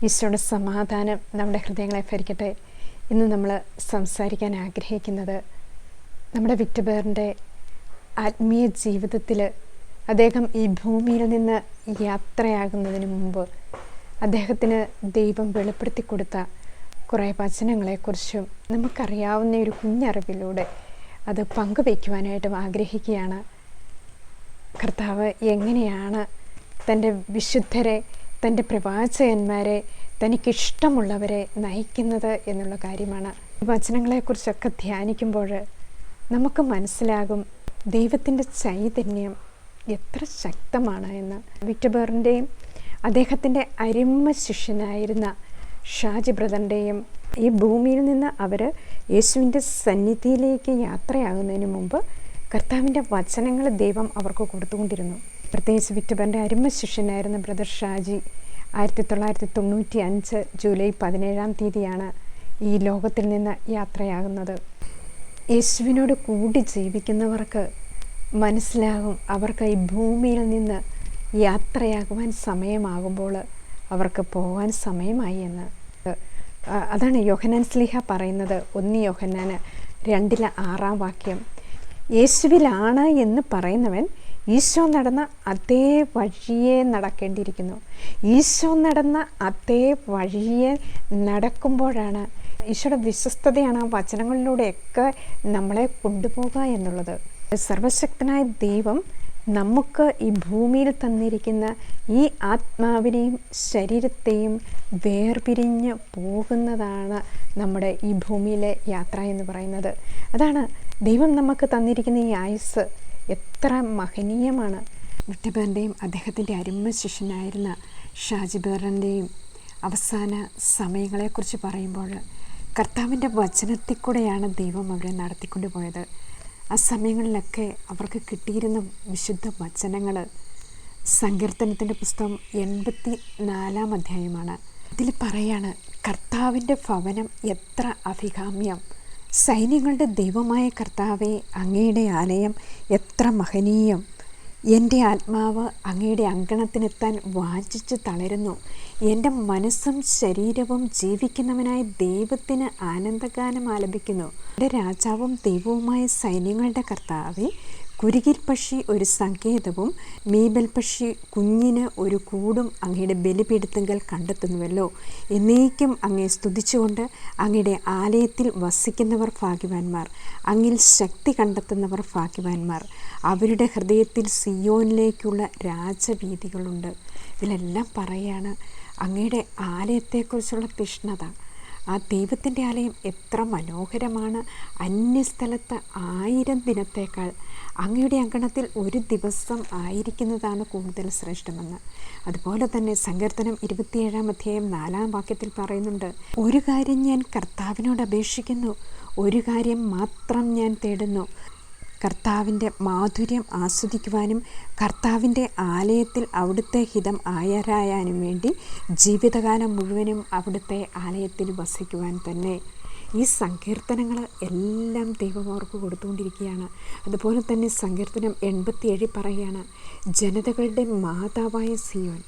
ഈശോയുടെ സമാധാനം നമ്മുടെ ഹൃദയങ്ങളെ ഭരിക്കട്ടെ. ഇന്ന് നമ്മൾ സംസാരിക്കാൻ ആഗ്രഹിക്കുന്നത് നമ്മുടെ വിക്ടബറിൻ്റെ ആത്മീയ ജീവിതത്തിൽ അദ്ദേഹം ഈ ഭൂമിയിൽ നിന്ന് യാത്രയാകുന്നതിന് മുമ്പ് അദ്ദേഹത്തിന് ദൈവം വെളിപ്പെടുത്തി കൊടുത്ത കുറേ വചനങ്ങളെക്കുറിച്ചും നമുക്കറിയാവുന്ന ഒരു കുഞ്ഞറിവിലൂടെ അത് പങ്കുവയ്ക്കുവാനായിട്ടും ആഗ്രഹിക്കുകയാണ്. കർത്താവ് എങ്ങനെയാണ് തൻ്റെ വിശുദ്ധരെ, തൻ്റെ പ്രവാചകന്മാരെ, തനിക്കിഷ്ടമുള്ളവരെ നയിക്കുന്നത് എന്നുള്ള കാര്യമാണ്. ഈ വചനങ്ങളെക്കുറിച്ചൊക്കെ ധ്യാനിക്കുമ്പോൾ നമുക്ക് മനസ്സിലാകും ദൈവത്തിൻ്റെ ചൈതന്യം എത്ര ശക്തമാണ് എന്ന്. വിക്ടബറിൻ്റെയും അദ്ദേഹത്തിൻ്റെ അരിമ ശിഷ്യനായിരുന്ന ഷാജി ബ്രദറിൻ്റെയും ഈ ഭൂമിയിൽ നിന്ന് അവർ യേശുവിൻ്റെ സന്നിധിയിലേക്ക് യാത്രയാകുന്നതിന് മുമ്പ് കർത്താവിൻ്റെ വചനങ്ങൾ ദൈവം അവർക്ക് കൊടുത്തുകൊണ്ടിരുന്നു. പ്രത്യേകിച്ച് വിക്ടബറിൻ്റെ അരിമ ശിഷ്യനായിരുന്ന ബ്രദർ ഷാജി 1995 ജൂലൈ 17 ഈ ലോകത്തിൽ നിന്ന് യാത്രയാകുന്നത്. യേശുവിനോട് കൂടി ജീവിക്കുന്നവർക്ക് മനസ്സിലാകും അവർക്ക് ഈ ഭൂമിയിൽ നിന്ന് യാത്രയാകുവാൻ സമയമാകുമ്പോൾ അവർക്ക് പോകാൻ സമയമായി എന്ന്. അതാണ് യോഹന്നാൻ ശ്ലീഹ പറയുന്നത്. 1 യോഹന്നാൻ 2:6 യേശുവിലാണ് എന്ന് പറയുന്നവൻ ഈശോ നടന്ന അതേ വഴിയെ നടക്കേണ്ടിയിരിക്കുന്നു. ഈശോ നടന്ന അതേ വഴിയെ നടക്കുമ്പോഴാണ് ഈശോയുടെ വിശ്വസ്തതയാണ് ആ വചനങ്ങളിലൂടെയൊക്കെ നമ്മളെ കൊണ്ടുപോകുക എന്നുള്ളത്. സർവശക്തനായ ദൈവം നമുക്ക് ഈ ഭൂമിയിൽ തന്നിരിക്കുന്ന ഈ ആത്മാവിനെയും ശരീരത്തെയും വേർപിരിഞ്ഞ് പോകുന്നതാണ് നമ്മുടെ ഈ ഭൂമിയിലെ യാത്ര എന്ന് പറയുന്നത്. അതാണ് ദൈവം നമുക്ക് തന്നിരിക്കുന്ന ഈ ആയുസ് എത്ര മഹനീയമാണ്. വിക്ടബറിൻ്റെയും അദ്ദേഹത്തിൻ്റെ അരിമ ശിഷ്യനായിരുന്ന ഷാജി ബ്രദറിൻ്റെയും അവസാന സമയങ്ങളെക്കുറിച്ച് പറയുമ്പോൾ കർത്താവിൻ്റെ വചനത്തിൽ കൂടെയാണ് ദൈവം അവരെ നടത്തിക്കൊണ്ടു പോയത്. ആ സമയങ്ങളിലൊക്കെ അവർക്ക് കിട്ടിയിരുന്ന വിശുദ്ധ വചനങ്ങൾ സങ്കീർത്തനത്തിൻ്റെ പുസ്തകം 84 ഇതിൽ പറയാണ്, കർത്താവിൻ്റെ ഭവനം എത്ര അഭികാമ്യം, സൈന്യങ്ങളുടെ ദൈവമായ കർത്താവെ, അങ്ങയുടെ ആലയം എത്ര മഹനീയം, എൻ്റെ ആത്മാവ് അങ്ങയുടെ അങ്കണത്തിനെത്താൻ വാഞ്ചിച്ച് തളരുന്നു, എൻ്റെ മനസ്സും ശരീരവും ജീവിക്കുന്നവനായ ദൈവത്തിന് ആനന്ദഗാനം ആലപിക്കുന്നു. എൻ്റെ രാജാവും ദൈവവുമായ സൈന്യങ്ങളുടെ കർത്താവെ, കുരുകിൽ പക്ഷി ഒരു സങ്കേതവും മീബൽ പക്ഷി കുഞ്ഞിന് ഒരു കൂടും അങ്ങയുടെ ബലിപീഠത്തിങ്കൽ കണ്ടെത്തുന്നുവല്ലോ. എന്നേക്കും അങ്ങയെ സ്തുതിച്ചുകൊണ്ട് അങ്ങയുടെ ആലയത്തിൽ വസിക്കുന്നവർ ഭാഗ്യവാന്മാർ, അങ്ങിൽ ശക്തി കണ്ടെത്തുന്നവർ ഭാഗ്യവാന്മാർ. അവരുടെ ഹൃദയത്തിൽ സിയോനിലേക്കുള്ള രാജവീഥികളുണ്ട്. ഇതിലെല്ലാം പറയാണ് അങ്ങയുടെ ആലയത്തെക്കുറിച്ചുള്ള തീഷ്ണത. ആ ദൈവത്തിൻ്റെ ആലയം എത്ര മനോഹരമാണ്. അന്യസ്ഥലത്ത് 1000 ദിനത്തേക്കാൾ അങ്ങയുടെ അങ്കണത്തിൽ ഒരു ദിവസം ആയിരിക്കുന്നതാണ് കൂടുതൽ ശ്രേഷ്ഠമെന്ന്. അതുപോലെ തന്നെ സങ്കീർത്തനം 27:4 പറയുന്നുണ്ട്, ഒരു കാര്യം ഞാൻ കർത്താവിനോട് അപേക്ഷിക്കുന്നു, ഒരു കാര്യം മാത്രം ഞാൻ തേടുന്നു, കർത്താവിൻ്റെ മാധുര്യം ആസ്വദിക്കുവാനും കർത്താവിൻ്റെ ആലയത്തിൽ അവിടുത്തെ ഹിതം ആരായാനും വേണ്ടി ജീവിതകാലം മുഴുവനും അവിടുത്തെ ആലയത്തിൽ വസിക്കുവാൻ തന്നെ. ഈ സങ്കീർത്തനങ്ങൾ എല്ലാം ദൈവം അവർക്ക് കൊടുത്തുകൊണ്ടിരിക്കുകയാണ്. അതുപോലെ തന്നെ സങ്കീർത്തനം 87 പറയുകയാണ്, ജനതകളുടെ മാതാവായ സിയോൻ,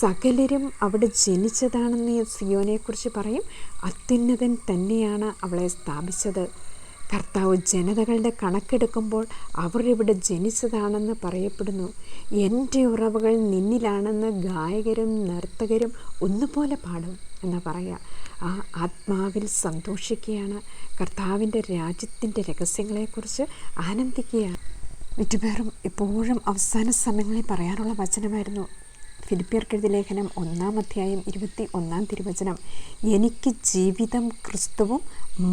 സകലരും അവിടെ ജനിച്ചതാണെന്ന് സിയോനെക്കുറിച്ച് പറയും, അത്യുന്നതൻ തന്നെയാണ് അവളെ സ്ഥാപിച്ചത്. കർത്താവ് ജനതകളുടെ കണക്കെടുക്കുമ്പോൾ അവർ ഇവിടെ ജനിച്ചതാണെന്ന് പറയപ്പെടുന്നു. എൻ്റെ ഉറവുകൾ നിന്നിലാണെന്ന് ഗായകരും നർത്തകരും ഒന്നുപോലെ പാടും എന്ന് പറയാം. ആ ആത്മാവിൽ സന്തോഷിക്കുകയാണ്, കർത്താവിൻ്റെ രാജ്യത്തിൻ്റെ രഹസ്യങ്ങളെക്കുറിച്ച് ആനന്ദിക്കുകയാണ്. വിക്ടബറും എപ്പോഴും അവസാന സമയങ്ങളിൽ പറയാനുള്ള വചനമായിരുന്നു ഫിലിപ്പിയർക്കെഴുതിയ ലേഖനം 1:21 എനിക്ക് ജീവിതം ക്രിസ്തുവും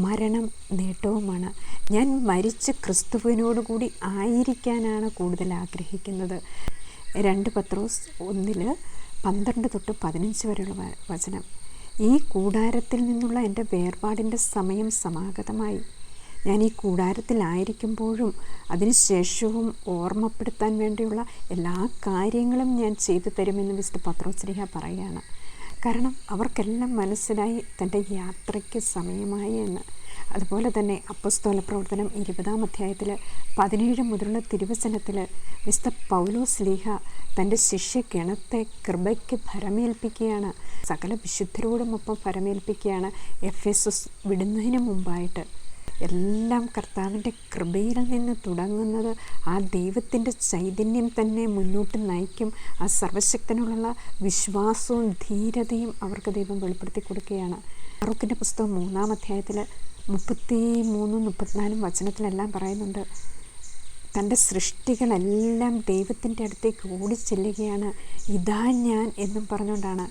മരണം നേട്ടവുമാണ്, ഞാൻ മരിച്ച് ക്രിസ്തുവിനോടുകൂടി ആയിരിക്കാനാണ് കൂടുതൽ ആഗ്രഹിക്കുന്നത്. 2 പത്രോസ് 1:12-15 വരെയുള്ള വചനം. ഈ കൂടാരത്തിൽ നിന്നുള്ള എൻ്റെ വേർപാടിൻ്റെ സമയം സമാഗതമായി. ഞാൻ ഈ കൂടാരത്തിലായിരിക്കുമ്പോഴും അതിനുശേഷവും ഓർമ്മപ്പെടുത്താൻ വേണ്ടിയുള്ള എല്ലാ കാര്യങ്ങളും ഞാൻ ചെയ്തു തരുമെന്ന് വിശുദ്ധ പത്രോസ് പറയുകയാണ്. കാരണം അവർക്കെല്ലാം മനസ്സിലായി തൻ്റെ യാത്രയ്ക്ക് സമയമായി എന്ന്. അതുപോലെ തന്നെ അപ്പോസ്തല പ്രവർത്തനം 20-ാം അധ്യായത്തിൽ 17 മുതലുള്ള തിരുവചനത്തിൽ വിശുദ്ധ പൗലോസ് ശ്ലീഹ തൻ്റെ ശിഷ്യഗണത്തെ കൃപയ്ക്ക് ഭരമേൽപ്പിക്കുകയാണ്. സകല വിശുദ്ധരോടുമൊപ്പം ഭരമേൽപ്പിക്കുകയാണ്. എഫെസസ് വിടുന്നതിന് മുമ്പായിട്ട് എല്ലാം കർത്താവിൻ്റെ കൃപയിൽ നിന്ന് തുടങ്ങുന്നത് ആ ദൈവത്തിൻ്റെ ചൈതന്യം തന്നെ മുന്നോട്ട് നയിക്കും. ആ സർവശക്തനുള്ള വിശ്വാസവും ധീരതയും അവർക്ക് ദൈവം വെളിപ്പെടുത്തി കൊടുക്കുകയാണ്. ഫറൂഖിൻ്റെ പുസ്തകം 3-ാം അധ്യായത്തിൽ 33-34 വചനത്തിലെല്ലാം പറയുന്നുണ്ട്, തൻ്റെ സൃഷ്ടികളെല്ലാം ദൈവത്തിൻ്റെ അടുത്തേക്ക് ഓടിച്ചെല്ലുകയാണ്. ഇതാ ഞാൻ എന്നും പറഞ്ഞുകൊണ്ടാണ്.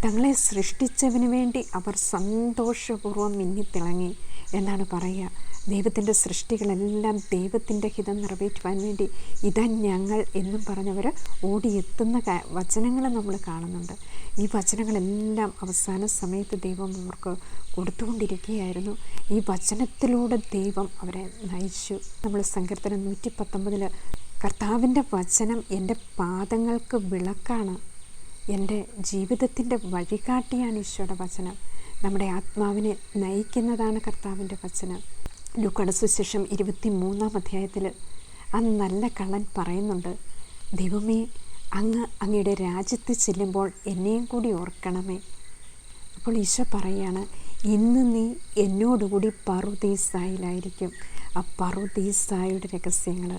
തങ്ങളെ സൃഷ്ടിച്ചവന് വേണ്ടി അവർ സന്തോഷപൂർവ്വം മിന്നിത്തിളങ്ങി എന്നാണ് പറയുക. ദൈവത്തിൻ്റെ സൃഷ്ടികളെല്ലാം ദൈവത്തിൻ്റെ ഹിതം നിറവേറ്റുവാൻ വേണ്ടി ഇതാ ഞങ്ങൾ എന്നും പറഞ്ഞവർ ഓടിയെത്തുന്ന വചനങ്ങൾ നമ്മൾ കാണുന്നുണ്ട്. ഈ വചനങ്ങളെല്ലാം അവസാന സമയത്ത് ദൈവം അവർക്ക് കൊടുത്തുകൊണ്ടിരിക്കുകയായിരുന്നു. ഈ വചനത്തിലൂടെ ദൈവം അവരെ നയിച്ചു. നമ്മൾ സങ്കീർത്തനം 119 കർത്താവിൻ്റെ വചനം എൻ്റെ പാദങ്ങൾക്ക് വിളക്കാണ്, എൻ്റെ ജീവിതത്തിൻ്റെ വഴികാട്ടിയാണ് ഈശോയുടെ വചനം. നമ്മുടെ ആത്മാവിനെ നയിക്കുന്നതാണ് കർത്താവിൻ്റെ വചനം. ലൂക്കായുടെ സുവിശേഷം 23-ാം അധ്യായത്തിൽ ആ നല്ല കള്ളൻ പറയുന്നുണ്ട്, ദൈവമേ, അങ്ങയുടെ രാജ്യത്ത് ചെല്ലുമ്പോൾ എന്നെയും കൂടി ഓർക്കണമേ. അപ്പോൾ ഈശോ പറയുകയാണ്, ഇന്ന് നീ എന്നോടുകൂടി പറുദീസായിലായിരിക്കും. ആ പറുദീസായുടെ രഹസ്യങ്ങൾ,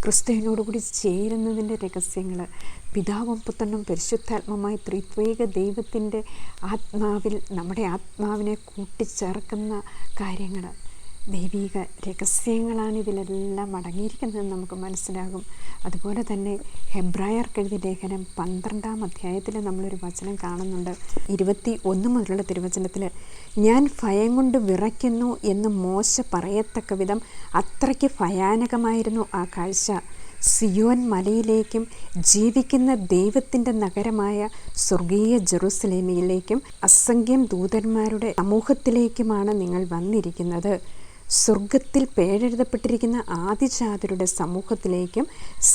ക്രിസ്തുവിനോടുകൂടി ചേരുന്നതിൻ്റെ രഹസ്യങ്ങൾ, പിതാവും പുത്രനും പരിശുദ്ധാത്മമായി ത്രിത്വൈക ദൈവത്തിൻ്റെ ആത്മാവിൽ നമ്മുടെ ആത്മാവിനെ കൂട്ടിച്ചേർക്കുന്ന കാര്യങ്ങൾ, ദൈവിക രഹസ്യങ്ങളാണ് ഇതിലെല്ലാം അടങ്ങിയിരിക്കുന്നതെന്ന് നമുക്ക് മനസ്സിലാകും. അതുപോലെ തന്നെ ഹെബ്രായർക്കെഴുതിയ ലേഖനം 12-ാം അധ്യായത്തിൽ നമ്മളൊരു വചനം കാണുന്നുണ്ട്. 21 മുതലുള്ള തിരുവചനത്തിൽ, ഞാൻ ഭയം കൊണ്ട് വിറയ്ക്കുന്നു എന്ന് മോശ പറയത്തക്ക വിധം അത്രയ്ക്ക് ഭയാനകമായിരുന്നു ആ കാഴ്ച. സിയോൻ മലയിലേക്കും ജീവിക്കുന്ന ദൈവത്തിൻ്റെ നഗരമായ സ്വർഗീയ ജെറുസലേമിലേക്കും അസംഖ്യം ദൂതന്മാരുടെ സമൂഹത്തിലേക്കുമാണ് നിങ്ങൾ വന്നിരിക്കുന്നത്. സ്വർഗത്തിൽ പേരെഴുതപ്പെട്ടിരിക്കുന്ന ആദിജാതരുടെ സമൂഹത്തിലേക്കും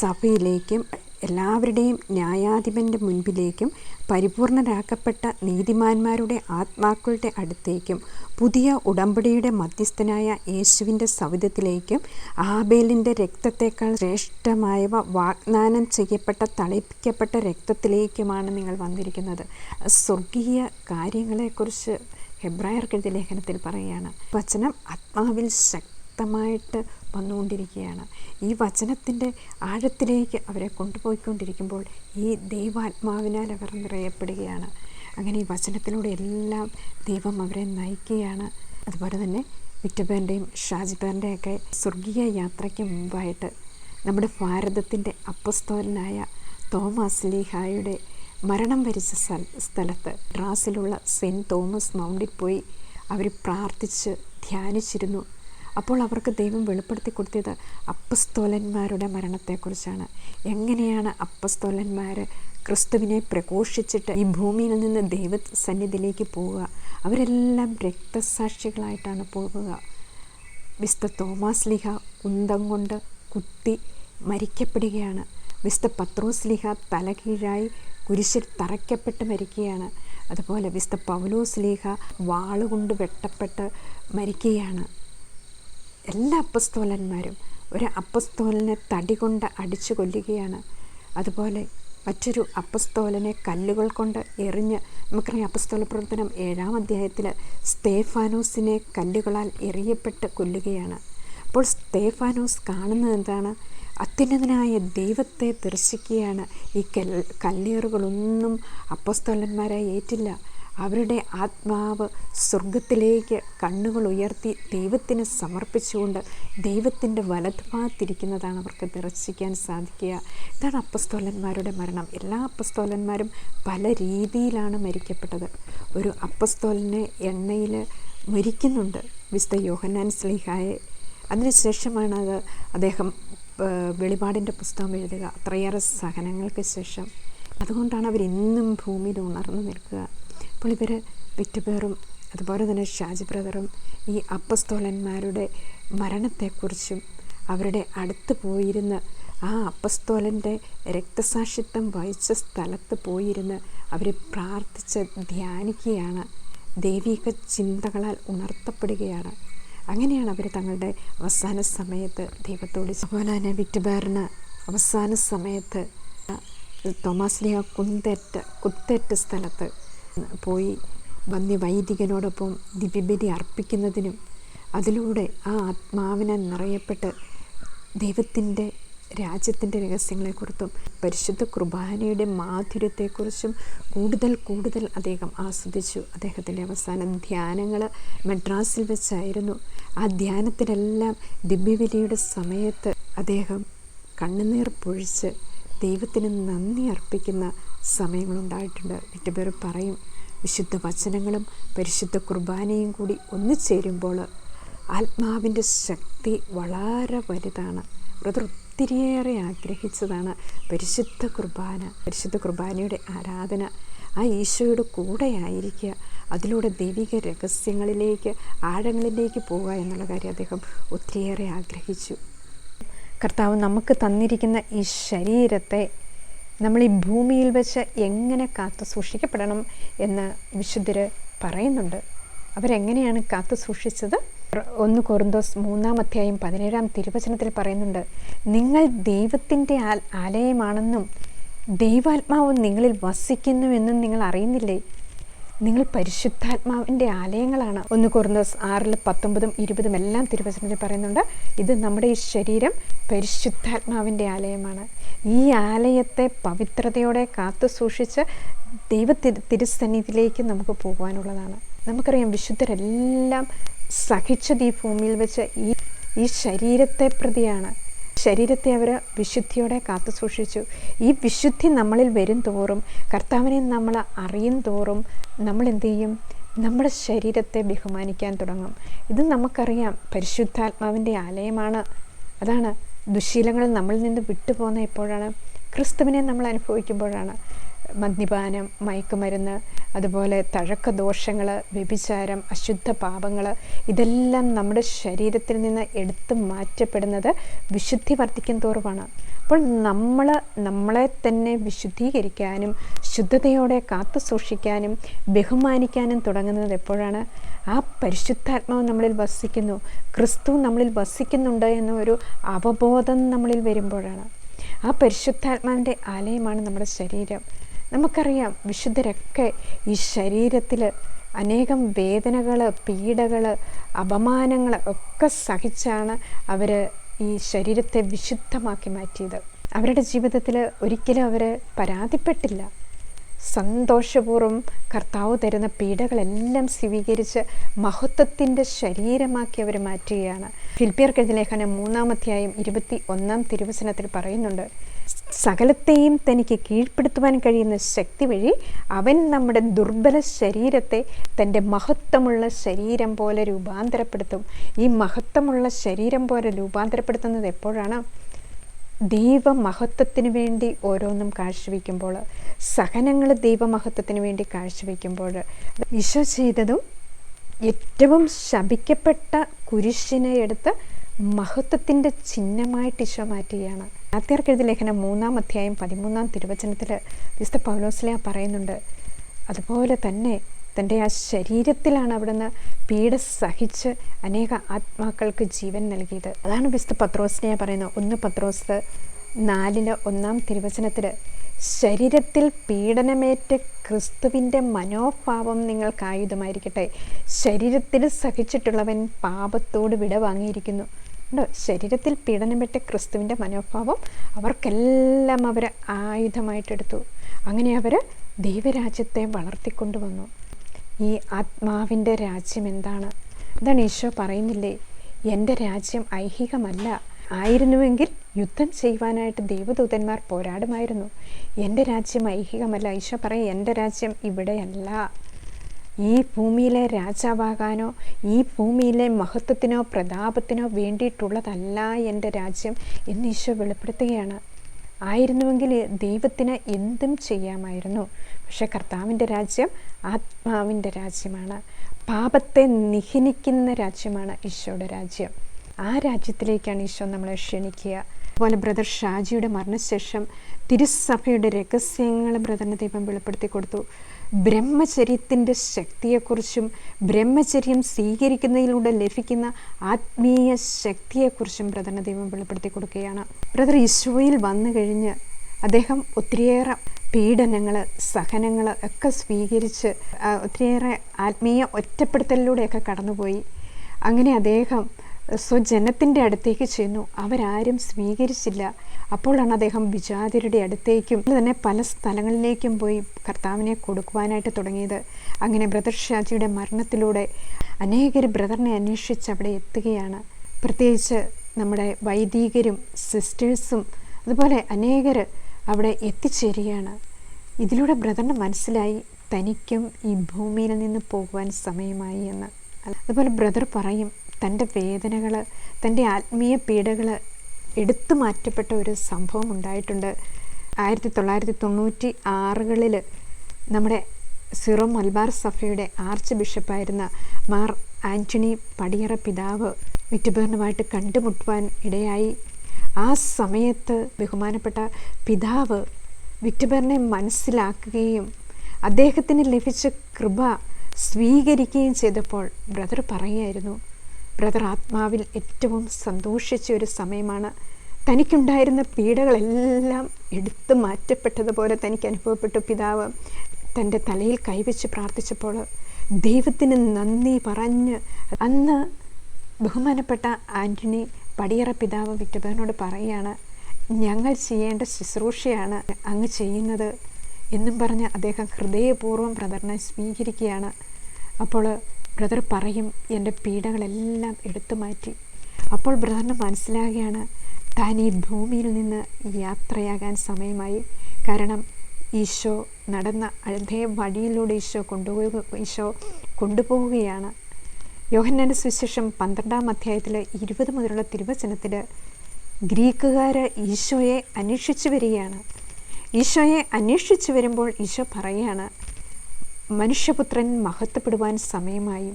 സഭയിലേക്കും എല്ലാവരുടെയും ന്യായാധിപൻ്റെ മുൻപിലേക്കും പരിപൂർണരാക്കപ്പെട്ട നീതിമാന്മാരുടെ ആത്മാക്കളുടെ അടുത്തേക്കും പുതിയ ഉടമ്പടിയുടെ മധ്യസ്ഥനായ യേശുവിൻ്റെ സവിധത്തിലേക്കും ആബേലിൻ്റെ രക്തത്തേക്കാൾ ശ്രേഷ്ഠമായവ വാഗ്ദാനം ചെയ്യപ്പെട്ട തളിപ്പിക്കപ്പെട്ട രക്തത്തിലേക്കുമാണ് നിങ്ങൾ വന്നിരിക്കുന്നത്. സ്വർഗീയ കാര്യങ്ങളെക്കുറിച്ച് ഹെബ്രായർക്കെഴുതിയ ലേഖനത്തിൽ പറയുകയാണ്. വചനം ആത്മാവിൽ ശക്തമായിട്ട് വന്നുകൊണ്ടിരിക്കുകയാണ്. ഈ വചനത്തിൻ്റെ ആഴത്തിലേക്ക് അവരെ കൊണ്ടുപോയിക്കൊണ്ടിരിക്കുമ്പോൾ ഈ ദൈവാത്മാവിനാൽ അവർ നിറയപ്പെടുകയാണ്. അങ്ങനെ ഈ വചനത്തിലൂടെ എല്ലാം ദൈവം അവരെ നയിക്കുകയാണ്. അതുപോലെ തന്നെ വിറ്റുപേൻ്റെയും ഷാജിപ്പേൻ്റെയൊക്കെ സ്വർഗീയ യാത്രയ്ക്ക് മുമ്പായിട്ട് നമ്മുടെ ഭാരതത്തിൻ്റെ അപ്പസ്തോലനായ തോമസ് ലീഹായുടെ മരണം വരിച്ച സ്ഥലത്ത് ഡ്രാസിലുള്ള സെൻറ്റ് തോമസ് മൗണ്ടിൽ പോയി അവർ പ്രാർത്ഥിച്ച് ധ്യാനിച്ചിരുന്നു. അപ്പോൾ അവർക്ക് ദൈവം വെളിപ്പെടുത്തി കൊടുത്തത് അപ്പസ്തോലന്മാരുടെ മരണത്തെക്കുറിച്ചാണ്. എങ്ങനെയാണ് അപ്പസ്തോലന്മാർ ക്രിസ്തുവിനെ പ്രഘോഷിച്ചിട്ട് ഈ ഭൂമിയിൽ നിന്ന് ദൈവസന്നിധിയിലേക്ക് പോവുക? അവരെല്ലാം രക്തസാക്ഷികളായിട്ടാണ് പോകുക. വിശുദ്ധ തോമസ് ലീഹ കുന്തം കൊണ്ട് കുത്തി മരിക്കപ്പെടുകയാണ്. വിശുദ്ധ പത്രോസ് ലീഹ തലകീഴായി കുരിശിൽ തറയ്ക്കപ്പെട്ട് മരിക്കുകയാണ്. അതുപോലെ വിശുദ്ധ പൗലോസ് ലീഹ വാളുകൊണ്ട് വെട്ടപ്പെട്ട് മരിക്കുകയാണ്. എല്ലാ അപ്പസ്തോലന്മാരും ഒരു അപ്പസ്തോലനെ തടി കൊണ്ട് അടിച്ചു കൊല്ലുകയാണ്. അതുപോലെ മറ്റൊരു അപ്പസ്തോലനെ കല്ലുകൾ കൊണ്ട് എറിഞ്ഞ്, നമുക്കറിയാം അപ്പസ്തോല പ്രവർത്തനം 7-ാം അധ്യായത്തിൽ സ്തേഫാനോസിനെ കല്ലുകളാൽ എറിയപ്പെട്ട് കൊല്ലുകയാണ്. അപ്പോൾ സ്തേഫാനോസ് കാണുന്നത് എന്താണ്? അത്യുന്നതനായ ദൈവത്തെ ദർശിക്കുകയാണ്. ഈ കല്ലേറുകളൊന്നും അപ്പസ്തോലന്മാരായി ഏറ്റില്ല. അവരുടെ ആത്മാവ് സ്വർഗത്തിലേക്ക് കണ്ണുകൾ ഉയർത്തി ദൈവത്തിന് സമർപ്പിച്ചുകൊണ്ട് ദൈവത്തിൻ്റെ വലതുഭാഗത്തിരിക്കുന്നതാണ് അവർക്ക് ദർശിക്കാൻ സാധിക്കുക. ഇതാണ് അപ്പസ്തോലന്മാരുടെ മരണം. എല്ലാ അപ്പസ്തോലന്മാരും പല രീതിയിലാണ് മരിക്കപ്പെട്ടത്. ഒരു അപ്പസ്തോലനെ എണ്ണയിൽ മരിക്കുന്നുണ്ട്, വിശുദ്ധ യോഹന്നാൻ ശ്ലീഹായെ. അതിനുശേഷമാണ് അദ്ദേഹം വെളിപാടിൻ്റെ പുസ്തകം എഴുതുക, അത്രയേറെ സഹനങ്ങൾക്ക് ശേഷം. അതുകൊണ്ടാണ് അവരിന്നും ഭൂമിയിൽ ഉണർന്നു നിൽക്കുക. അപ്പോൾ ഇവർ വിറ്റുപേറും അതുപോലെ തന്നെ ഷാജി ബ്രദറും ഈ അപ്പസ്തോലന്മാരുടെ മരണത്തെക്കുറിച്ചും അവരുടെ അടുത്ത് പോയിരുന്ന് ആ അപ്പസ്തോലൻ്റെ രക്തസാക്ഷിത്വം വഹിച്ച സ്ഥലത്ത് പോയിരുന്ന് അവർ പ്രാർത്ഥിച്ച് ധ്യാനിക്കുകയാണ്. ദൈവിക ചിന്തകളാൽ ഉണർത്തപ്പെടുകയാണ്. അങ്ങനെയാണ് അവർ തങ്ങളുടെ അവസാന സമയത്ത് ദൈവത്തോട്. അതുപോലെ തന്നെ വിറ്റുബാറിന് അവസാന സമയത്ത് തോമാസ് ലീഹ കുത്തേറ്റ സ്ഥലത്ത് പോയി വന്യവൈദികനോടൊപ്പം ദിവ്യബലി അർപ്പിക്കുന്നതിനും അതിലൂടെ ആ ആത്മാവിനെ നിറയപ്പെട്ട് ദൈവത്തിൻ്റെ രാജ്യത്തിൻ്റെ രഹസ്യങ്ങളെക്കുറിച്ചും പരിശുദ്ധ കുർബാനയുടെ മാധുര്യത്തെക്കുറിച്ചും കൂടുതൽ അദ്ദേഹം ആസ്വദിച്ചു. അദ്ദേഹത്തിൻ്റെ അവസാന ധ്യാനങ്ങൾ മദ്രാസിൽ വെച്ചായിരുന്നു. ആ ധ്യാനത്തിലെല്ലാം ദിവ്യബലിയുടെ സമയത്ത് അദ്ദേഹം കണ്ണുനീർ പൊഴിച്ച് ദൈവത്തിന് നന്ദി അർപ്പിക്കുന്ന സമയങ്ങളുണ്ടായിട്ടുണ്ട്. വിറ്റുബാർ പറയും, വിശുദ്ധ വചനങ്ങളും പരിശുദ്ധ കുർബാനയും കൂടി ഒന്നിച്ചേരുമ്പോൾ ആത്മാവിൻ്റെ ശക്തി വളരെ വലുതാണ്. ബ്രദർ ഒത്തിരിയേറെ ആഗ്രഹിച്ചതാണ് പരിശുദ്ധ കുർബാന, പരിശുദ്ധ കുർബാനയുടെ ആരാധന. ആ ഈശോയുടെ കൂടെ ആയിരിക്കുക, അതിലൂടെ ദൈവിക രഹസ്യങ്ങളിലേക്ക് ആഴങ്ങളിലേക്ക് പോവുക എന്നുള്ള കാര്യം അദ്ദേഹം ഒത്തിരിയേറെ ആഗ്രഹിച്ചു. കർത്താവ് നമുക്ക് തന്നിരിക്കുന്ന ഈ ശരീരത്തെ നമ്മൾ ഈ ഭൂമിയിൽ വെച്ച് എങ്ങനെ കാത്തു സൂക്ഷിക്കപ്പെടണം എന്ന് വിശുദ്ധർ പറയുന്നുണ്ട്. അവരെങ്ങനെയാണ് കാത്തു സൂക്ഷിച്ചത്? 1 കൊറിന്തോസ് 3:17 പറയുന്നുണ്ട്, നിങ്ങൾ ദൈവത്തിൻ്റെ ആലയമാണെന്നും ദൈവാത്മാവ് നിങ്ങളിൽ വസിക്കുന്നുവെന്നും നിങ്ങൾ അറിയുന്നില്ലേ? നിങ്ങൾ പരിശുദ്ധാത്മാവിൻ്റെ ആലയങ്ങളാണ്. 1 കൊറിന്തോസ് 6:19-20 എല്ലാം തിരുവചനത്തിൽ പറയുന്നുണ്ട്. ഇത് നമ്മുടെ ഈ ശരീരം പരിശുദ്ധാത്മാവിൻ്റെ ആലയമാണ്. ഈ ആലയത്തെ പവിത്രതയോടെ കാത്തു സൂക്ഷിച്ച് തിരുസന്നിധിയിലേക്ക് നമുക്ക് പോകുവാനുള്ളതാണ്. നമുക്കറിയാം, വിശുദ്ധരെല്ലാം സഹിച്ചത് ഈ ഭൂമിയിൽ വെച്ച് ഈ ശരീരത്തെ പ്രതിയാണ്. ശരീരത്തെ അവർ വിശുദ്ധിയോടെ കാത്തു സൂക്ഷിച്ചു. ഈ വിശുദ്ധി നമ്മളിൽ വരും തോറും, കർത്താവിനെ നമ്മൾ അറിയും തോറും നമ്മൾ എന്ത് ചെയ്യും? നമ്മുടെ ശരീരത്തെ ബഹുമാനിക്കാൻ തുടങ്ങും. ഇത് നമുക്കറിയാം, പരിശുദ്ധാത്മാവിൻ്റെ ആലയമാണ്. അതാണ് ദുശീലങ്ങൾ നമ്മളിൽ നിന്ന് വിട്ടുപോകുന്ന എപ്പോഴാണ്? ക്രിസ്തുവിനെ നമ്മൾ അനുഭവിക്കുമ്പോഴാണ്. മദ്യപാനം, മയക്കുമരുന്ന്, അതുപോലെ തഴക്കദോഷങ്ങൾ, വ്യഭിചാരം, അശുദ്ധ പാപങ്ങൾ, ഇതെല്ലാം നമ്മുടെ ശരീരത്തിൽ നിന്ന് എടുത്തു മാറ്റപ്പെടുന്നത് വിശുദ്ധി വർദ്ധിക്കും തോറുമാണ്. അപ്പോൾ നമ്മളെ തന്നെ വിശുദ്ധീകരിക്കാനും ശുദ്ധതയോടെ കാത്തു സൂക്ഷിക്കാനും ബഹുമാനിക്കാനും തുടങ്ങുന്നത് എപ്പോഴാണ്? ആ പരിശുദ്ധാത്മാവ് നമ്മളിൽ വസിക്കുന്നു, ക്രിസ്തു നമ്മളിൽ വസിക്കുന്നുണ്ട് എന്ന ഒരു അവബോധം നമ്മളിൽ വരുമ്പോഴാണ്. ആ പരിശുദ്ധാത്മാവിൻ്റെ ആലയമാണ് നമ്മുടെ ശരീരം. നമുക്കറിയാം, വിശുദ്ധരൊക്കെ ഈ ശരീരത്തിൽ അനേകം വേദനകൾ, പീഡകൾ, അപമാനങ്ങൾ ഒക്കെ സഹിച്ചാണ് അവർ ഈ ശരീരത്തെ വിശുദ്ധമാക്കി മാറ്റിയത്. അവരുടെ ജീവിതത്തിൽ ഒരിക്കലും അവർ പരാതിപ്പെട്ടില്ല. സന്തോഷപൂർവ്വം കർത്താവ് തരുന്ന പീഡകളെല്ലാം സ്വീകരിച്ച് മഹത്വത്തിൻ്റെ ശരീരമാക്കി അവർ മാറ്റുകയാണ്. ഫിലിപ്പിയർക്കെഴുതിയ ലേഖനം 3:21 പറയുന്നുണ്ട്, സകലത്തെയും തനിക്ക് കീഴ്പ്പെടുത്തുവാൻ കഴിയുന്ന ശക്തി വഴി അവൻ നമ്മുടെ ദുർബല ശരീരത്തെ തൻ്റെ മഹത്വമുള്ള ശരീരം പോലെ രൂപാന്തരപ്പെടുത്തും. ഈ മഹത്വമുള്ള ശരീരം പോലെ രൂപാന്തരപ്പെടുത്തുന്നത് എപ്പോഴാണ്? ദൈവമഹത്വത്തിന് വേണ്ടി ഓരോന്നും കാഴ്ചവെക്കുമ്പോൾ, സഹനങ്ങൾ ദൈവമഹത്വത്തിന് വേണ്ടി കാഴ്ചവെക്കുമ്പോൾ. ഈശോ ചെയ്തതും ഏറ്റവും ശപിക്കപ്പെട്ട കുരിശിനെ എടുത്ത് മഹത്വത്തിൻ്റെ ചിഹ്നമായിട്ട് ഈശോ മാറ്റുകയാണ്. ഗലാത്യർക്കെഴുതിയ ലേഖനം 3:13 വിശുദ്ധ പൗലോസ് ശ്ലീഹ പറയുന്നുണ്ട്, അതുപോലെ തന്നെ തൻ്റെ ആ ശരീരത്തിലാണ് അവിടുന്ന് പീഡ സഹിച്ച് അനേക ആത്മാക്കൾക്ക് ജീവൻ നൽകിയത്. അതാണ് വിശുദ്ധ പത്രോസ് ശ്ലീഹ പറയുന്നത്. 1 പത്രോസ് 4:1 ശരീരത്തിൽ പീഡനമേറ്റ ക്രിസ്തുവിൻ്റെ മനോഭാവം നിങ്ങൾക്ക് ആയുധമായിരിക്കട്ടെ. ശരീരത്തിൽ സഹിച്ചിട്ടുള്ളവൻ പാപത്തോട് വിട വാങ്ങിയിരിക്കുന്നു. ഉണ്ടോ? ശരീരത്തിൽ പീഡനമേറ്റ ക്രിസ്തുവിൻ്റെ മനോഭാവം അവർക്കെല്ലാം അവർ ആയുധമായിട്ടെടുത്തു. അങ്ങനെ അവർ ദൈവരാജ്യത്തെ വളർത്തിക്കൊണ്ടുവന്നു. ഈ ആത്മാവിൻ്റെ രാജ്യം എന്താണ്? അതാണ് ഈശോ പറയുന്നില്ലേ, എൻ്റെ രാജ്യം ഐഹികമല്ല. ആയിരുന്നുവെങ്കിൽ യുദ്ധം ചെയ്യുവാനായിട്ട് ദൈവദൂതന്മാർ പോരാടുമായിരുന്നു. എൻ്റെ രാജ്യം ഐഹികമല്ല. ഈശോ പറയും, എൻ്റെ രാജ്യം ഇവിടെയല്ല. ഈ ഭൂമിയിലെ രാജാവാകാനോ ഈ ഭൂമിയിലെ മഹത്വത്തിനോ പ്രതാപത്തിനോ വേണ്ടിയിട്ടുള്ളതല്ല എൻ്റെ രാജ്യം എന്ന് ഈശോ വെളിപ്പെടുത്തുകയാണ്. ആയിരുന്നുവെങ്കിൽ ദൈവത്തിന് എന്തും ചെയ്യാമായിരുന്നു. പക്ഷെ കർത്താവിൻ്റെ രാജ്യം ആത്മാവിൻ്റെ രാജ്യമാണ്. പാപത്തെ നിഹനിക്കുന്ന രാജ്യമാണ് ഈശോയുടെ രാജ്യം. ആ രാജ്യത്തിലേക്കാണ് ഈശോ നമ്മളെ ക്ഷണിക്കുക. അതുപോലെ ബ്രദർ ഷാജിയുടെ മരണശേഷം തിരുസഭയുടെ രഹസ്യങ്ങൾ ബ്രദറിന് ദൈവം വെളിപ്പെടുത്തി കൊടുത്തു. ബ്രഹ്മചര്യത്തിൻ്റെ ശക്തിയെക്കുറിച്ചും ബ്രഹ്മചര്യം സ്വീകരിക്കുന്നതിലൂടെ ലഭിക്കുന്ന ആത്മീയ ശക്തിയെക്കുറിച്ചും ബ്രദറിന് ദൈവം വെളിപ്പെടുത്തി കൊടുക്കുകയാണ്. ബ്രദർ ഈശോയിൽ വന്നു കഴിഞ്ഞ് അദ്ദേഹം ഒത്തിരിയേറെ പീഡനങ്ങൾ, സഹനങ്ങൾ ഒക്കെ സ്വീകരിച്ച് ഒത്തിരിയേറെ ആത്മീയ ഒറ്റപ്പെടുത്തലിലൂടെയൊക്കെ കടന്നുപോയി. അങ്ങനെ അദ്ദേഹം സ്വജനത്തിൻ്റെ അടുത്തേക്ക് ചെന്നു. അവരാരും സ്വീകരിച്ചില്ല. അപ്പോഴാണ് അദ്ദേഹം വിജാതിരുടെ അടുത്തേക്കും തന്നെ പല സ്ഥലങ്ങളിലേക്കും പോയി കർത്താവിനെ കൊടുക്കുവാനായിട്ട് തുടങ്ങിയത്. അങ്ങനെ ബ്രദർ ഷാജിയുടെ മരണത്തിലൂടെ അനേകർ ബ്രദറിനെ അന്വേഷിച്ച് അവിടെ എത്തുകയാണ്. പ്രത്യേകിച്ച് നമ്മുടെ വൈദികരും സിസ്റ്റേഴ്സും അതുപോലെ അനേകർ അവിടെ എത്തിച്ചേരുകയാണ്. ഇതിലൂടെ ബ്രദറിന് മനസ്സിലായി തനിക്കും ഈ ഭൂമിയിൽ നിന്ന് പോകുവാൻ സമയമായി എന്ന്. അതുപോലെ ബ്രദർ പറയും, തൻ്റെ വേദനകൾ, തൻ്റെ ആത്മീയ പീഡകൾ എടുത്തു മാറ്റപ്പെട്ട ഒരു സംഭവം ഉണ്ടായിട്ടുണ്ട്. 1996 നമ്മുടെ സിറോ മലബാർ സഭയുടെ ആർച്ച് ബിഷപ്പായിരുന്ന മാർ ആൻ്റണി പടിയറ പിതാവ് വിറ്റുബേറിനുമായിട്ട് കണ്ടുമുട്ടുവാൻ ഇടയായി. ആ സമയത്ത് ബഹുമാനപ്പെട്ട പിതാവ് വിറ്റുബേറിനെ മനസ്സിലാക്കുകയും അദ്ദേഹത്തിന് ലഭിച്ച കൃപ സ്വീകരിക്കുകയും ചെയ്തപ്പോൾ ബ്രദർ പറയുമായിരുന്നു, ബ്രദർ ആത്മാവിൽ ഏറ്റവും സന്തോഷിച്ച ഒരു സമയമാണ്. തനിക്കുണ്ടായിരുന്ന പീഡകളെല്ലാം എടുത്തു മാറ്റപ്പെട്ടതുപോലെ തനിക്ക് അനുഭവപ്പെട്ടു. പിതാവ് തൻ്റെ തലയിൽ കൈവച്ച് പ്രാർത്ഥിച്ചപ്പോൾ ദൈവത്തിന് നന്ദി പറഞ്ഞ് അന്ന് ബഹുമാനപ്പെട്ട ആൻ്റണി പടിയറ പിതാവ് വിറ്റുബേറിനോട് പറയുകയാണ്, ഞങ്ങൾ ചെയ്യേണ്ട ശുശ്രൂഷയാണ് അങ്ങ് ചെയ്യുന്നത് എന്നും പറഞ്ഞ് അദ്ദേഹം ഹൃദയപൂർവ്വം ബ്രദറിനെ സ്വീകരിക്കുകയാണ്. അപ്പോൾ ബ്രദർ പറയും, എൻ്റെ പീഡകളെല്ലാം എടുത്തു മാറ്റി. അപ്പോൾ ബ്രദറിന് മനസ്സിലാകുകയാണ് താൻ ഈ ഭൂമിയിൽ നിന്ന് യാത്രയാകാൻ സമയമായി. കാരണം ഈശോ നടന്ന അതേ വഴിയിലൂടെ ഈശോ കൊണ്ടുപോവുകയാണ്. യോഹന്നാന്റെ സുവിശേഷം 12-ാം അധ്യായത്തിൽ 20 മുതലുള്ള തിരുവചനത്തിൽ ഗ്രീക്കുകാർ ഈശോയെ അന്വേഷിച്ചു വരികയാണ്. ഈശോയെ അന്വേഷിച്ചു വരുമ്പോൾ ഈശോ പറയുകയാണ്, മനുഷ്യപുത്രൻ മഹത്വപ്പെടുവാൻ സമയമായി.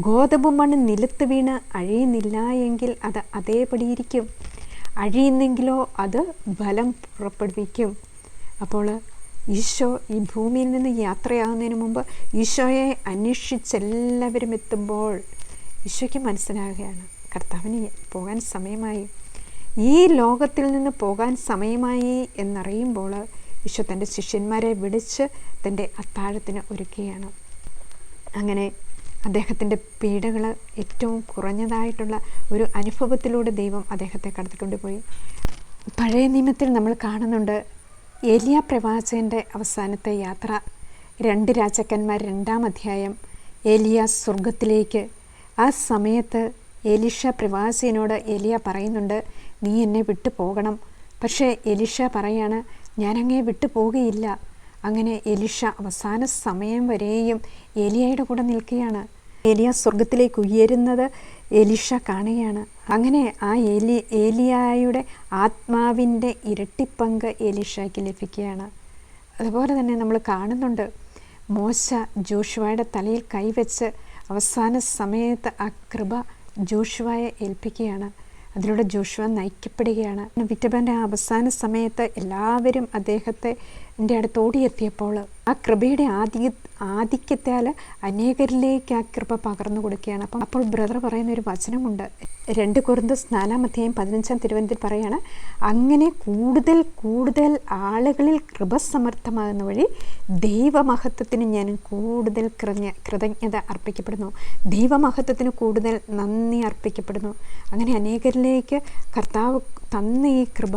ഗോതമ്പ് മണ്ണ് നിലത്ത് വീണ് അഴിയുന്നില്ല എങ്കിൽ അത് അതേപടിയിരിക്കും, അഴിയുന്നെങ്കിലോ അത് ഫലം പുറപ്പെടുവിക്കും. അപ്പോൾ ഈശോ ഈ ഭൂമിയിൽ നിന്ന് യാത്രയാകുന്നതിന് മുമ്പ് ഈശോയെ അന്വേഷിച്ചെല്ലാവരും എത്തുമ്പോൾ ഈശോയ്ക്ക് മനസ്സിലാകുകയാണ് കർത്താവിന് പോകാൻ സമയമായി, ഈ ലോകത്തിൽ നിന്ന് പോകാൻ സമയമായി എന്നറിയുമ്പോൾ ഈശോ തൻ്റെ ശിഷ്യന്മാരെ വിളിച്ച് തൻ്റെ അത്താഴത്തിന് ഒരുക്കുകയാണ്. അങ്ങനെ അദ്ദേഹത്തിൻ്റെ പീഡകൾ ഏറ്റവും കുറഞ്ഞതായിട്ടുള്ള ഒരു അനുഭവത്തിലൂടെ ദൈവം അദ്ദേഹത്തെ കടത്തിക്കൊണ്ടുപോയി. പഴയ നിയമത്തിൽ നമ്മൾ കാണുന്നുണ്ട് ഏലിയ പ്രവാചകൻ്റെ അവസാനത്തെ യാത്ര. 2 രാജാക്കന്മാർ 2-ാം അധ്യായം. ഏലിയ സ്വർഗത്തിലേക്ക്. ആ സമയത്ത് എലീഷ പ്രവാചകനോട് ഏലിയ പറയുന്നുണ്ട്, നീ എന്നെ വിട്ടു പോകണം. പക്ഷേ എലീഷ പറയാണ്, ഞാനങ്ങേ വിട്ടു പോകുകയില്ല. അങ്ങനെ എലീഷ അവസാന സമയം വരെയും ഏലിയയുടെ കൂടെ നിൽക്കുകയാണ്. ഏലിയ സ്വർഗത്തിലേക്ക് ഉയരുന്നത് എലീഷ കാണുകയാണ്. അങ്ങനെ ആ ഏലിയായുടെ ആത്മാവിൻ്റെ ഇരട്ടിപ്പങ്ക് എലീഷയ്ക്ക് ലഭിക്കുകയാണ്. അതുപോലെ തന്നെ നമ്മൾ കാണുന്നുണ്ട് മോശ ജോഷുവയുടെ തലയിൽ കൈവച്ച് അവസാന സമയത്ത് ആ കൃപ ജോഷുവയെ ഏൽപ്പിക്കുകയാണ്. അതിലൂടെ ജോഷുവ നയിക്കപ്പെടുകയാണ്. വിറ്റുബേറിൻ്റെ അവസാന സമയത്ത് എല്ലാവരും അദ്ദേഹത്തിൻ്റെ അടുത്ത് ഓടിയെത്തിയപ്പോൾ ആ കൃപയുടെ ആധിക്യത്താൽ അനേകരിലേക്ക് ആ കൃപ പകർന്നു കൊടുക്കുകയാണ്. അപ്പോൾ ബ്രദർ പറയുന്ന ഒരു വചനമുണ്ട്, 2 കൊരിന്ത്യർ 4-ാം അധ്യായം 15-ാം തിരുവചനത്തിൽ പറയാണ്, അങ്ങനെ കൂടുതൽ കൂടുതൽ ആളുകളിൽ കൃപ സമർത്ഥമാകുന്ന വഴി ദൈവമഹത്വത്തിന് ഞാൻ കൂടുതൽ കൃതജ്ഞത അർപ്പിക്കപ്പെടുന്നു, ദൈവമഹത്വത്തിന് കൂടുതൽ നന്ദി അർപ്പിക്കപ്പെടുന്നു. അങ്ങനെ അനേകരിലേക്ക് കർത്താവ് തന്ന ഈ കൃപ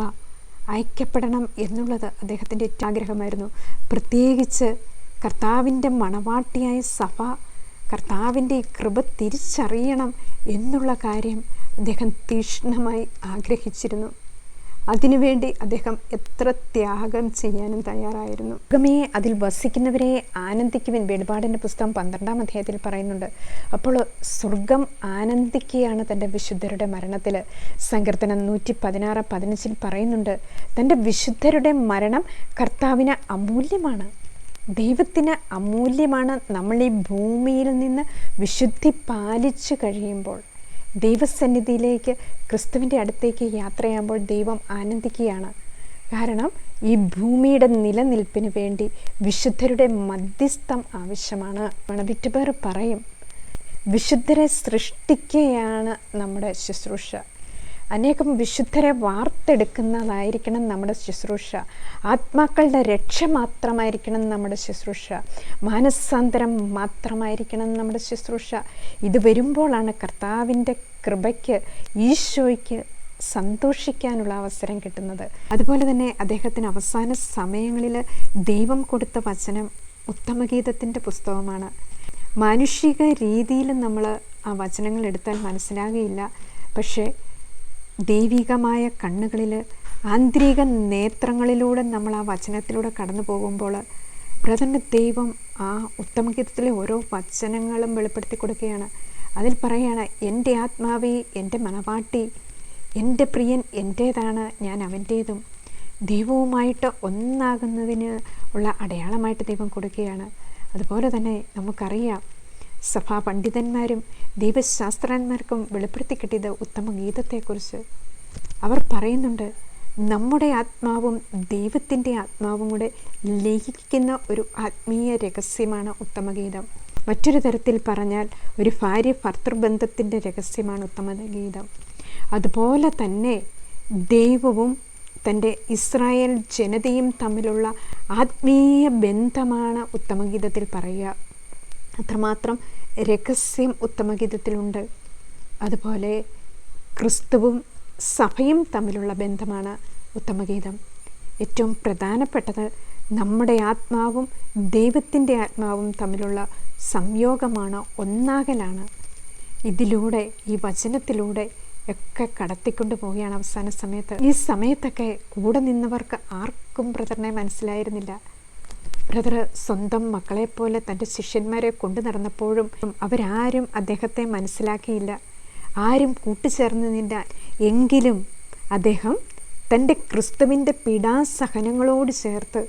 അയക്കപ്പെടണം എന്നുള്ളത് അദ്ദേഹത്തിൻ്റെ ഏറ്റവും ആഗ്രഹമായിരുന്നു. പ്രത്യേകിച്ച് കർത്താവിൻ്റെ മണവാട്ടിയായ സഭ കർത്താവിൻ്റെ ഈ കൃപ തിരിച്ചറിയണം എന്നുള്ള കാര്യം അദ്ദേഹം തീക്ഷ്ണമായി ആഗ്രഹിച്ചിരുന്നു. അതിനുവേണ്ടി അദ്ദേഹം എത്ര ത്യാഗം ചെയ്യാനും തയ്യാറായിരുന്നു. േ അതിൽ വസിക്കുന്നവരെ ആനന്ദിക്കുവിൻ. വെളിപാടിൻ്റെ പുസ്തകം 12-ാം അധ്യായത്തിൽ പറയുന്നുണ്ട്. അപ്പോൾ സ്വർഗം ആനന്ദിക്കുകയാണ് തൻ്റെ വിശുദ്ധരുടെ മരണത്തിൽ. സങ്കീർത്തനം 116:15 പറയുന്നുണ്ട്, തൻ്റെ വിശുദ്ധരുടെ മരണം കർത്താവിന് അമൂല്യമാണ്, ദൈവത്തിന് അമൂല്യമാണ്. നമ്മൾ ഈ ഭൂമിയിൽ നിന്ന് വിശുദ്ധി പാലിച്ചു കഴിയുമ്പോൾ ദൈവസന്നിധിയിലേക്ക് ക്രിസ്തുവിൻ്റെ അടുത്തേക്ക് യാത്ര ചെയ്യുമ്പോൾ ദൈവം ആനന്ദിക്കുകയാണ്. കാരണം ഈ ഭൂമിയുടെ നിലനിൽപ്പിന് വേണ്ടി വിശുദ്ധരുടെ മധ്യസ്ഥം ആവശ്യമാണ്. വിറ്റുപേർ പറയും, വിശുദ്ധരെ സൃഷ്ടിക്കുകയാണ് നമ്മുടെ ശുശ്രൂഷ. അനേകം വിശുദ്ധരെ വാർത്തെടുക്കുന്നതായിരിക്കണം നമ്മുടെ ശുശ്രൂഷ. ആത്മാക്കളുടെ രക്ഷ മാത്രമായിരിക്കണം നമ്മുടെ ശുശ്രൂഷ. മാനസാന്തരം മാത്രമായിരിക്കണം നമ്മുടെ ശുശ്രൂഷ. ഇത് വരുമ്പോഴാണ് കർത്താവിൻ്റെ കൃപയ്ക്ക്, ഈശോയ്ക്ക് സന്തോഷിക്കാനുള്ള അവസരം കിട്ടുന്നത്. അതുപോലെ തന്നെ അദ്ദേഹത്തിന് അവസാന സമയങ്ങളിൽ ദൈവം കൊടുത്ത വചനം ഉത്തമഗീതത്തിൻ്റെ പുസ്തകമാണ്. മാനുഷിക രീതിയിൽ നമ്മൾ ആ വചനങ്ങൾ എടുത്താൽ മനസ്സിലാകുകയില്ല. പക്ഷേ ദൈവികമായ കണ്ണുകളിൽ, ആന്തരിക നേത്രങ്ങളിലൂടെ നമ്മൾ ആ വചനത്തിലൂടെ കടന്നു പോകുമ്പോൾ ബ്രദറിൻ്റെ ദൈവം ആ ഉത്തമഗീതത്തിലെ ഓരോ വചനങ്ങളും വെളിപ്പെടുത്തി കൊടുക്കുകയാണ്. അതിൽ പറയുകയാണ്, എൻ്റെ ആത്മാവേ എൻ്റെ മണവാട്ടി, എൻ്റെ പ്രിയൻ എൻ്റേതാണ്, ഞാൻ അവൻ്റേതും. ദൈവവുമായിട്ട് ഒന്നാകുന്നതിന് ഉള്ള അടയാളമായിട്ട് ദൈവം കൊടുക്കുകയാണ്. അതുപോലെ തന്നെ നമുക്കറിയാം, സഭാ പണ്ഡിതന്മാരും ദൈവശാസ്ത്രന്മാർക്കും വെളിപ്പെടുത്തി കിട്ടിയത് ഉത്തമഗീതത്തെക്കുറിച്ച്. അവർ പറയുന്നുണ്ട്, നമ്മുടെ ആത്മാവും ദൈവത്തിൻ്റെ ആത്മാവും കൂടെ ലയിക്കുന്ന ഒരു ആത്മീയ രഹസ്യമാണ് ഉത്തമഗീതം. മറ്റൊരു തരത്തിൽ പറഞ്ഞാൽ ഒരു ഭാര്യ ഭർത്തൃബന്ധത്തിൻ്റെ രഹസ്യമാണ് ഉത്തമഗീതം. അതുപോലെ തന്നെ ദൈവവും തൻ്റെ ഇസ്രായേൽ ജനതയും തമ്മിലുള്ള ആത്മീയ ബന്ധമാണ് ഉത്തമഗീതത്തിൽ പറയുക. അത്രമാത്രം രഹസ്യം ഉത്തമഗീതത്തിലുണ്ട്. അതുപോലെ ക്രിസ്തുവും സഭയും തമ്മിലുള്ള ബന്ധമാണ് ഉത്തമഗീതം. ഏറ്റവും പ്രധാനപ്പെട്ടത് നമ്മുടെ ആത്മാവും ദൈവത്തിൻ്റെ ആത്മാവും തമ്മിലുള്ള സംയോഗമാണ്, ഒന്നാകലാണ്. ഇതിലൂടെ, ഈ വചനത്തിലൂടെ ഒക്കെ കടത്തിക്കൊണ്ട് പോവുകയാണ് അവസാന സമയത്ത്. ഈ സമയത്തൊക്കെ കൂടെ നിന്നവർക്ക് ആർക്കും ബ്രദറിനെ മനസ്സിലായിരുന്നില്ല. ബ്രദർ സ്വന്തം മക്കളെപ്പോലെ തൻ്റെ ശിഷ്യന്മാരെ കൊണ്ടു നടന്നപ്പോഴും അവരാരും അദ്ദേഹത്തെ മനസ്സിലാക്കിയില്ല, ആരും കൂട്ടുചേർന്നതില്ല. എങ്കിലും അദ്ദേഹം തൻ്റെ ക്രിസ്തുവിൻ്റെ പീഡാസഹനങ്ങളോട് ചേർത്ത്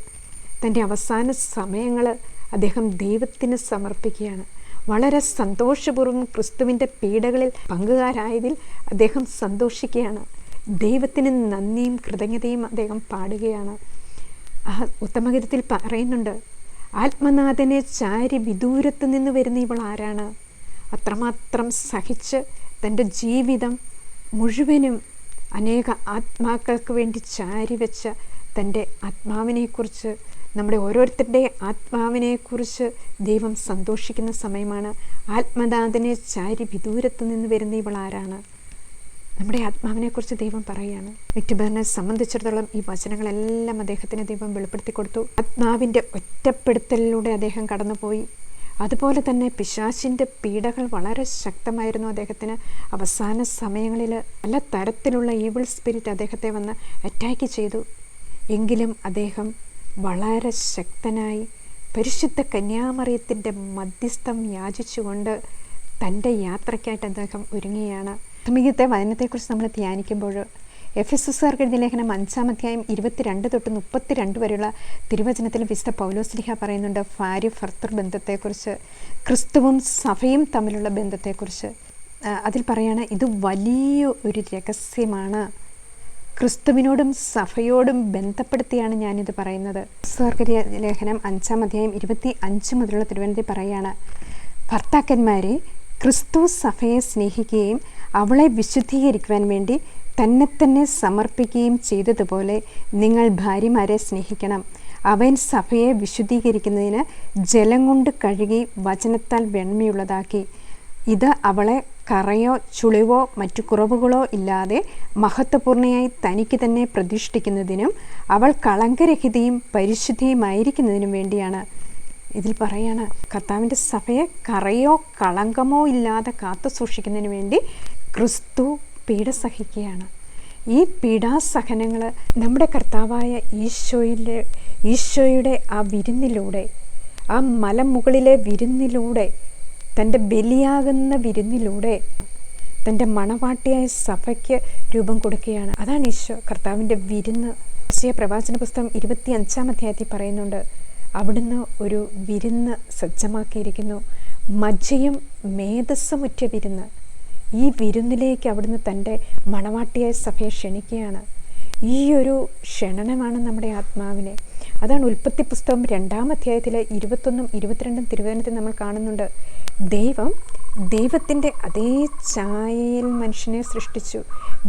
തൻ്റെ അവസാന സമയങ്ങൾ അദ്ദേഹം ദൈവത്തിന് സമർപ്പിക്കുകയാണ്. വളരെ സന്തോഷപൂർവ്വം ക്രിസ്തുവിൻ്റെ പീഡകളിൽ പങ്കുകാരായതിൽ അദ്ദേഹം സന്തോഷിക്കുകയാണ്. ദൈവത്തിന് നന്ദിയും കൃതജ്ഞതയും അദ്ദേഹം പാടുകയാണ്. ആ ഉത്തമഗീതത്തിൽ പറയുന്നുണ്ട്, ആത്മനാഥനെ ചാരി വിദൂരത്ത് നിന്ന് വരുന്ന ഇവൾ ആരാണ്? അത്രമാത്രം സഹിച്ച് തൻ്റെ ജീവിതം മുഴുവനും അനേക ആത്മാക്കൾക്ക് വേണ്ടി ചാരി വെച്ച തൻ്റെ ആത്മാവിനെക്കുറിച്ച്, നമ്മുടെ ഓരോരുത്തരുടെ ആത്മാവിനെക്കുറിച്ച് ദൈവം സന്തോഷിക്കുന്ന സമയമാണ്. ആത്മനാഥനെ ചാരി വിദൂരത്ത് നിന്ന് വരുന്ന ഇവൾ ആരാണ്? നമ്മുടെ ആത്മാവിനെക്കുറിച്ച് ദൈവം പറയുകയാണ്. വിറ്റുബറിനെ സംബന്ധിച്ചിടത്തോളം ഈ വചനങ്ങളെല്ലാം അദ്ദേഹത്തിന് ദൈവം വെളിപ്പെടുത്തി കൊടുത്തു. ആത്മാവിൻ്റെ ഒറ്റപ്പെടുത്തലിലൂടെ അദ്ദേഹം കടന്നുപോയി. അതുപോലെ തന്നെ പിശാചിൻ്റെ പീഡകൾ വളരെ ശക്തമായിരുന്നു അദ്ദേഹത്തിന്. അവസാന സമയങ്ങളിൽ പല തരത്തിലുള്ള ഈവിൾ സ്പിരിറ്റ് അദ്ദേഹത്തെ വന്ന് അറ്റാക്ക് ചെയ്തു. എങ്കിലും അദ്ദേഹം വളരെ ശക്തനായി പരിശുദ്ധ കന്യാമറിയത്തിൻ്റെ മധ്യസ്ഥം യാചിച്ചുകൊണ്ട് തൻ്റെ യാത്രയ്ക്കായിട്ട് അദ്ദേഹം ഒരുങ്ങുകയാണ്. ഉത്തമഗീതത്തെ വചനത്തെക്കുറിച്ച് നമ്മൾ ധ്യാനിക്കുമ്പോൾ എഫെസസുകാർക്ക് എഴുതിയ ലേഖനം 5-ാം അധ്യായം 22 തൊട്ട് 32 വരെയുള്ള തിരുവചനത്തിൽ വിശുദ്ധ പൗലോസ്ലീഹ പറയുന്നുണ്ട് ഭാര്യ ഭർത്തൃ ബന്ധത്തെക്കുറിച്ച്, ക്രിസ്തുവും സഭയും തമ്മിലുള്ള ബന്ധത്തെക്കുറിച്ച്. അതിൽ പറയാണ്, ഇത് വലിയ ഒരു രഹസ്യമാണ്. ക്രിസ്തുവിനോടും സഭയോടും ബന്ധപ്പെടുത്തിയാണ് ഞാനിത് പറയുന്നത്. എഫെസസുകാർക്ക് ലേഖനം 5-ാം അധ്യായം 25 മുതലുള്ള തിരുവചനത്തിൽ പറയാണ്, ഭർത്താക്കന്മാരെ, ക്രിസ്തു സഭയെ സ്നേഹിക്കുകയും അവളെ വിശുദ്ധീകരിക്കുവാൻ വേണ്ടി തന്നെ സമർപ്പിക്കുകയും ചെയ്തതുപോലെ നിങ്ങൾ ഭാര്യമാരെ സ്നേഹിക്കണം. അവൻ സഭയെ വിശുദ്ധീകരിക്കുന്നതിന് ജലം കൊണ്ട് കഴുകി വചനത്താൽ വെണ്മയുള്ളതാക്കി. ഇത് അവളെ കറയോ ചുളിവോ മറ്റു കുറവുകളോ ഇല്ലാതെ മഹത്വപൂർണ്ണയായി തനിക്ക് തന്നെ പ്രതിഷ്ഠിക്കുന്നതിനും അവൾ കളങ്കരഹിതയും പരിശുദ്ധിയുമായിരിക്കുന്നതിനും വേണ്ടിയാണ്. ഇതിൽ പറയാണ്, കർത്താവിൻ്റെ സഭയെ കറയോ കളങ്കമോ ഇല്ലാതെ കാത്തു സൂക്ഷിക്കുന്നതിന് വേണ്ടി ക്രിസ്തു പീഡ സഹിക്കുകയാണ്. ഈ പീഡാസഹനങ്ങൾ നമ്മുടെ കർത്താവായ ഈശോയുടെ ആ വിരുന്നിലൂടെ, ആ മലമുകളിലെ വിരുന്നിലൂടെ, തൻ്റെ ബലിയാകുന്ന വിരുന്നിലൂടെ തൻ്റെ മണവാട്ടിയായ സഭയ്ക്ക് രൂപം കൊടുക്കുകയാണ്. അതാണ് ഈശോ, കർത്താവിൻ്റെ വിരുന്ന്. യെശയ്യാ പ്രവാചന പുസ്തകം 25-ാം അധ്യായത്തിൽ പറയുന്നുണ്ട്, അവിടുന്ന് ഒരു വിരുന്ന് സജ്ജമാക്കിയിരിക്കുന്നു, മജ്ജയും മേധസ്സുമുറ്റ വിരുന്ന്. ഈ വിരുന്നിലേക്ക് അവിടുന്ന് തൻ്റെ മണവാട്ടിയായ സഭയെ ക്ഷണിക്കുകയാണ്. ഈ ഒരു ക്ഷണനമാണ് നമ്മുടെ ആത്മാവിനെ. അതാണ് ഉൽപ്പത്തി പുസ്തകം 2-ാം അധ്യായത്തിൽ 21-ഉം 22-ഉം തിരുവചനത്തിൽ നമ്മൾ കാണുന്നുണ്ട്. ദൈവത്തിൻ്റെ അതേ ഛായയിൽ മനുഷ്യനെ സൃഷ്ടിച്ചു.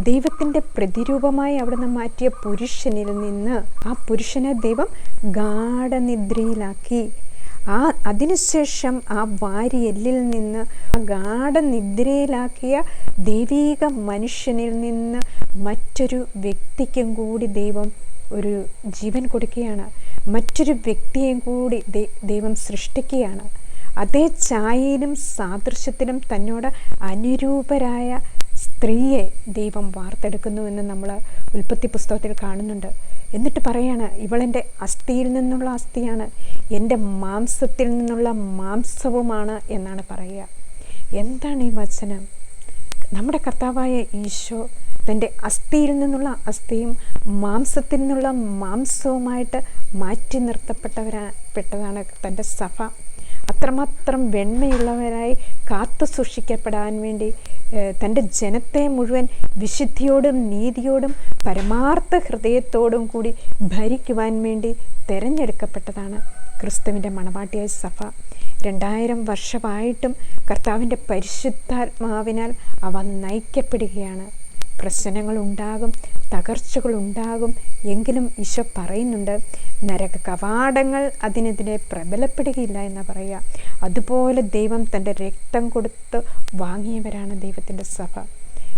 ദൈവത്തിൻ്റെ പ്രതിരൂപമായി അവിടുന്ന് മാറ്റിയ പുരുഷനിൽ നിന്ന് ആ പുരുഷനെ ദൈവം ഗാഢനിദ്രയിലാക്കി. അതിനുശേഷം ആ വാരിയെല്ലിൽ നിന്ന് ആ ഗാഢനിദ്രയിലാക്കിയ ദൈവീക മനുഷ്യനിൽ നിന്ന് മറ്റൊരു വ്യക്തിക്കും കൂടി ദൈവം ഒരു ജീവൻ കൊടുക്കുകയാണ്. മറ്റൊരു വ്യക്തിയെയും കൂടി ദൈവം സൃഷ്ടിക്കുകയാണ്. അതേ ഛായയിലും സാദൃശ്യത്തിലും തന്നോട് അനുരൂപരായ സ്ത്രീയെ ദൈവം വാർത്തെടുക്കുന്നുവെന്ന് നമ്മൾ ഉൽപ്പത്തി പുസ്തകത്തിൽ കാണുന്നുണ്ട്. എന്നിട്ട് പറയാണ്, ഇവളെൻ്റെ അസ്ഥിയിൽ നിന്നുള്ള അസ്ഥിയാണ്, എൻ്റെ മാംസത്തിൽ നിന്നുള്ള മാംസവുമാണ് എന്നാണ് പറയുക. എന്താണ് ഈ വചനം? നമ്മുടെ കർത്താവായ ഈശോ തൻ്റെ അസ്ഥിയിൽ നിന്നുള്ള അസ്ഥിയും മാംസത്തിൽ നിന്നുള്ള മാംസവുമായിട്ട് മാറ്റി നിർത്തപ്പെട്ടതാണ് തൻ്റെ സഭ. അത്രമാത്രം വെണ്മയുള്ളവരായി കാത്തു സൂക്ഷിക്കപ്പെടാൻ വേണ്ടി തൻ്റെ ജനത്തെ മുഴുവൻ വിശുദ്ധിയോടും നീതിയോടും പരമാർത്ഥ ഹൃദയത്തോടും കൂടി ഭരിക്കുവാൻ വേണ്ടി തിരഞ്ഞെടുക്കപ്പെട്ടതാണ് ക്രിസ്തുവിൻ്റെ മണവാട്ടിയായ സഭ. 2000 വർഷമായിട്ടും കർത്താവിൻ്റെ പരിശുദ്ധാത്മാവിനാൽ അവ നയിക്കപ്പെടുകയാണ്. പ്രശ്നങ്ങളുണ്ടാകും, തകർച്ചകളുണ്ടാകും. എങ്കിലും ഈശോ പറയുന്നുണ്ട്, നരക കവാടങ്ങൾ അതിനെതിരെ പ്രബലപ്പെടുകയില്ല എന്ന് പറയുക. അതുപോലെ ദൈവം തൻ്റെ രക്തം കൊടുത്ത് വാങ്ങിയവരാണ് ദൈവത്തിൻ്റെ സഭ.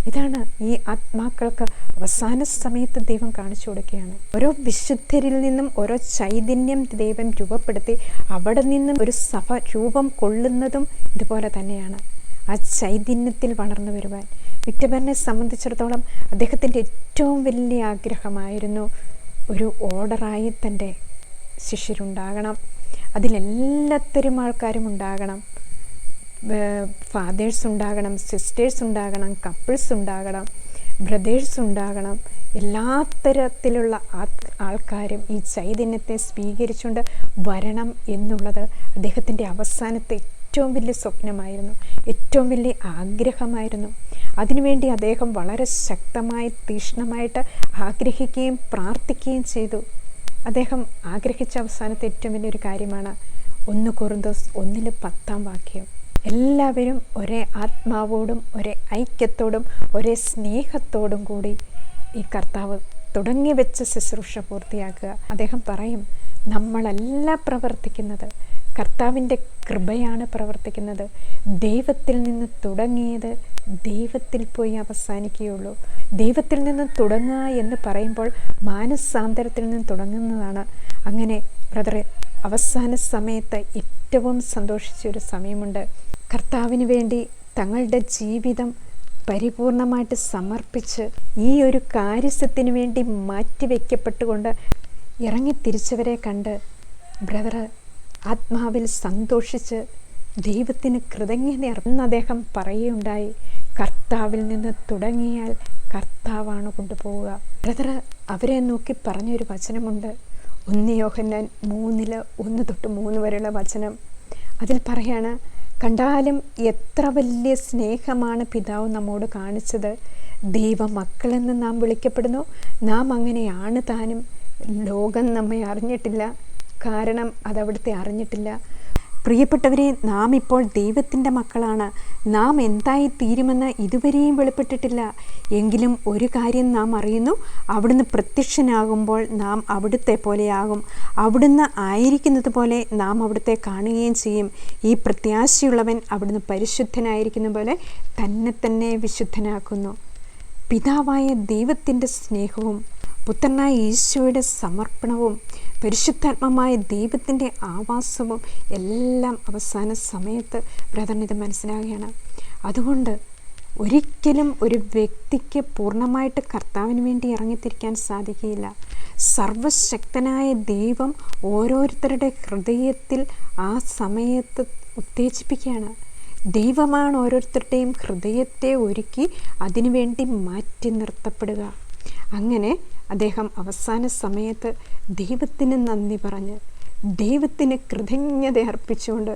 ഇതാണ് ഈ ആത്മാക്കൾക്ക് അവസാന സമയത്ത് ദൈവം കാണിച്ചു കൊടുക്കുകയാണ്. ഓരോ വിശുദ്ധരിൽ നിന്നും ഓരോ ചൈതന്യം ദൈവം രൂപപ്പെടുത്തി അവിടെ നിന്നും ഒരു സഭ രൂപം കൊള്ളുന്നതും ഇതുപോലെ തന്നെയാണ്. ആ ചൈതന്യത്തിൽ വളർന്നു വരുവാൻ വിക്ടബറിനെ സംബന്ധിച്ചിടത്തോളം അദ്ദേഹത്തിൻ്റെ ഏറ്റവും വലിയ ആഗ്രഹമായിരുന്നു ഒരു ഓർഡറായി തൻ്റെ ശിഷ്യരുണ്ടാകണം, അതിലെല്ലാത്തരം ആൾക്കാരും ഉണ്ടാകണം. ഫാദേഴ്സ് ഉണ്ടാകണം, സിസ്റ്റേഴ്സ് ഉണ്ടാകണം, കപ്പിൾസ് ഉണ്ടാകണം, ബ്രദേഴ്സ് ഉണ്ടാകണം. എല്ലാ തരത്തിലുള്ള ആൾക്കാരും ഈ ചൈതന്യത്തെ സ്വീകരിച്ചുകൊണ്ട് വരണം എന്നുള്ളത് അദ്ദേഹത്തിൻ്റെ അവസാനത്തെ ഏറ്റവും വലിയ സ്വപ്നമായിരുന്നു, ഏറ്റവും വലിയ ആഗ്രഹമായിരുന്നു. അതിനുവേണ്ടി അദ്ദേഹം വളരെ ശക്തമായി തീക്ഷ്ണമായിട്ട് ആഗ്രഹിക്കുകയും പ്രാർത്ഥിക്കുകയും ചെയ്തു. അദ്ദേഹം ആഗ്രഹിച്ച അവസാനത്തെ ഏറ്റവും വലിയൊരു കാര്യമാണ് 1 കൊറിന്തോസ് 1:10 വാക്യം. എല്ലാവരും ഒരേ ആത്മാവോടും ഒരേ ഐക്യത്തോടും ഒരേ സ്നേഹത്തോടും കൂടി ഈ കർത്താവ് തുടങ്ങി വെച്ച ശുശ്രൂഷ പൂർത്തിയാക്കുക. അദ്ദേഹം പറയും, നമ്മളല്ല പ്രവർത്തിക്കുന്നത്, കർത്താവിൻ്റെ കൃപയാണ് പ്രവർത്തിക്കുന്നത്. ദൈവത്തിൽ നിന്ന് തുടങ്ങിയത് ദൈവത്തിൽ പോയി അവസാനിക്കുകയുള്ളൂ. ദൈവത്തിൽ നിന്ന് തുടങ്ങുക എന്ന് പറയുമ്പോൾ മാനസാന്തരത്തിൽ നിന്ന് തുടങ്ങുന്നതാണ്. അങ്ങനെ ബ്രദറെ, അവസാന സമയത്ത് ഏറ്റവും സന്തോഷിച്ചൊരു സമയമുണ്ട്. കർത്താവിന് വേണ്ടി തങ്ങളുടെ ജീവിതം പരിപൂർണമായിട്ട് സമർപ്പിച്ച് ഈ ഒരു കാര്യത്തിന് വേണ്ടി മാറ്റിവെക്കപ്പെട്ടുകൊണ്ട് ഇറങ്ങിത്തിരിച്ചവരെ കണ്ട് ബ്രദർ ആത്മാവിൽ സന്തോഷിച്ച് ദൈവത്തിന് കൃതജ്ഞത അർപ്പിച്ച് അദ്ദേഹം പറയുകയുണ്ടായി, കർത്താവിൽ നിന്ന് തുടങ്ങിയാൽ കർത്താവാണ് കൊണ്ടുപോവുക. ബ്രദർ അവരെ നോക്കി പറഞ്ഞൊരു വചനമുണ്ട്, 1 യോഹന്നാൻ 3:1-3 വരെയുള്ള വചനം. അതിൽ പറയാണ്, കണ്ടാലും എത്ര വലിയ സ്നേഹമാണ് പിതാവ് നമ്മോട് കാണിച്ചത്. ദൈവമക്കളെന്ന് നാം വിളിക്കപ്പെടുന്നു, നാം അങ്ങനെയാണ് താനും. ലോകം നമ്മെ അറിഞ്ഞിട്ടില്ല, കാരണം അതവിടുത്തെ അറിഞ്ഞിട്ടില്ല. പ്രിയപ്പെട്ടവരെ, നാം ഇപ്പോൾ ദൈവത്തിൻ്റെ മക്കളാണ്. നാം എന്തായി തീരുമെന്ന് ഇതുവരെയും വെളിപ്പെട്ടിട്ടില്ല. എങ്കിലും ഒരു കാര്യം നാം അറിയുന്നു, അവിടുന്ന് പ്രത്യക്ഷനാകുമ്പോൾ നാം അവിടുത്തെ പോലെയാകും. അവിടുന്ന് ആയിരിക്കുന്നത് പോലെ നാം അവിടുത്തെ കാണുകയും ചെയ്യും. ഈ പ്രത്യാശയുള്ളവൻ അവിടുന്ന് പരിശുദ്ധനായിരിക്കുന്ന പോലെ തന്നെ വിശുദ്ധനാക്കുന്നു. പിതാവായ ദൈവത്തിൻ്റെ സ്നേഹവും പുത്രനായ ഈശോയുടെ സമർപ്പണവും പരിശുദ്ധാത്മമായ ദൈവത്തിൻ്റെ ആവാസവും എല്ലാം അവസാന സമയത്ത് ബ്രദറിന് ഇത് മനസ്സിലാകുകയാണ്. അതുകൊണ്ട് ഒരിക്കലും ഒരു വ്യക്തിക്ക് പൂർണ്ണമായിട്ട് കർത്താവിന് വേണ്ടി ഇറങ്ങിത്തിരിക്കാൻ സാധിക്കുകയില്ല. സർവശക്തനായ ദൈവം ഓരോരുത്തരുടെ ഹൃദയത്തിൽ ആ സമയത്ത് ഉത്തേജിപ്പിക്കുകയാണ്. ദൈവമാണ് ഓരോരുത്തരുടെയും ഹൃദയത്തെ ഒരുക്കി അതിനുവേണ്ടി മാറ്റി നിർത്തപ്പെടുക. അങ്ങനെ അദ്ദേഹം അവസാന സമയത്ത് ദൈവത്തിന് നന്ദി പറഞ്ഞ് ദൈവത്തിന് കൃതജ്ഞത അർപ്പിച്ചുകൊണ്ട്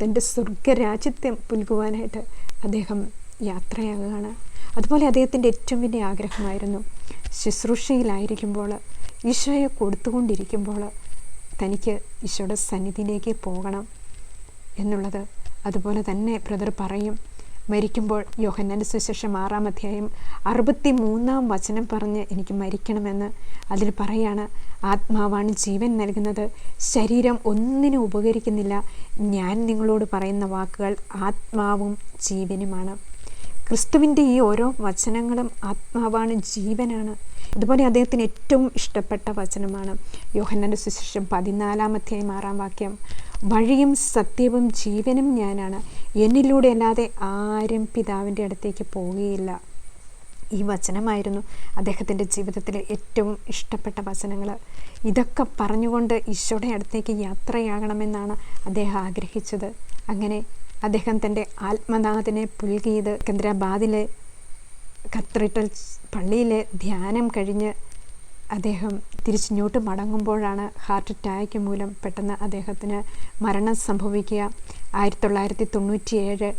തൻ്റെ സ്വർഗരാജ്യത്തെ പുൽകുവാനായിട്ട് അദ്ദേഹം യാത്രയാകുകയാണ്. അതുപോലെ അദ്ദേഹത്തിൻ്റെ ഏറ്റവും വലിയ ആഗ്രഹമായിരുന്നു ശുശ്രൂഷയിലായിരിക്കുമ്പോൾ, ഈശോയെ കൊടുത്തുകൊണ്ടിരിക്കുമ്പോൾ തനിക്ക് ഈശോയുടെ സന്നിധിയിലേക്ക് പോകണം എന്നുള്ളത്. അതുപോലെ തന്നെ ബ്രദർ പറയും, മരിക്കുമ്പോൾ യോഹന്നാൻ്റെ സുവിശേഷം 6-ാം അധ്യായം 63-ാം വചനം പറഞ്ഞ് എനിക്ക് മരിക്കണമെന്ന്. അതിൽ പറയാണ്, ആത്മാവാണ് ജീവൻ നൽകുന്നത്, ശരീരം ഒന്നിനും ഉപകരിക്കുന്നില്ല. ഞാൻ നിങ്ങളോട് പറയുന്ന വാക്കുകൾ ആത്മാവും ജീവനുമാണ്. ക്രിസ്തുവിൻ്റെ ഈ ഓരോ വചനങ്ങളും ആത്മാവാണ്, ജീവനാണ്. അതുപോലെ അദ്ദേഹത്തിന് ഏറ്റവും ഇഷ്ടപ്പെട്ട വചനമാണ് യോഹന്നാൻ്റെ സുവിശേഷം 14-ാം അധ്യായം 6-ാം വാക്യം, വഴിയും സത്യവും ജീവനും ഞാനാണ്, എന്നിലൂടെ അല്ലാതെ ആരും പിതാവിൻ്റെ അടുത്തേക്ക് പോവുകയില്ല. ഈ വചനമായിരുന്നു അദ്ദേഹത്തിൻ്റെ ജീവിതത്തിലെ ഏറ്റവും ഇഷ്ടപ്പെട്ട വചനങ്ങൾ. ഇതൊക്കെ പറഞ്ഞുകൊണ്ട് ഈശോയുടെ അടുത്തേക്ക് യാത്രയാകണമെന്നാണ് അദ്ദേഹം ആഗ്രഹിച്ചത്. അങ്ങനെ അദ്ദേഹം തൻ്റെ ആത്മനാഥനെ പുൽകിയത് സിക്കന്ദരാബാദിലെ കത്തീഡ്രൽ പള്ളിയിലെ ധ്യാനം കഴിഞ്ഞ് അദ്ദേഹം തിരിച്ചിങ്ങോട്ട് മടങ്ങുമ്പോഴാണ് ഹാർട്ട് അറ്റാക്ക് മൂലം പെട്ടെന്ന് അദ്ദേഹത്തിന് മരണം സംഭവിക്കുക. 1997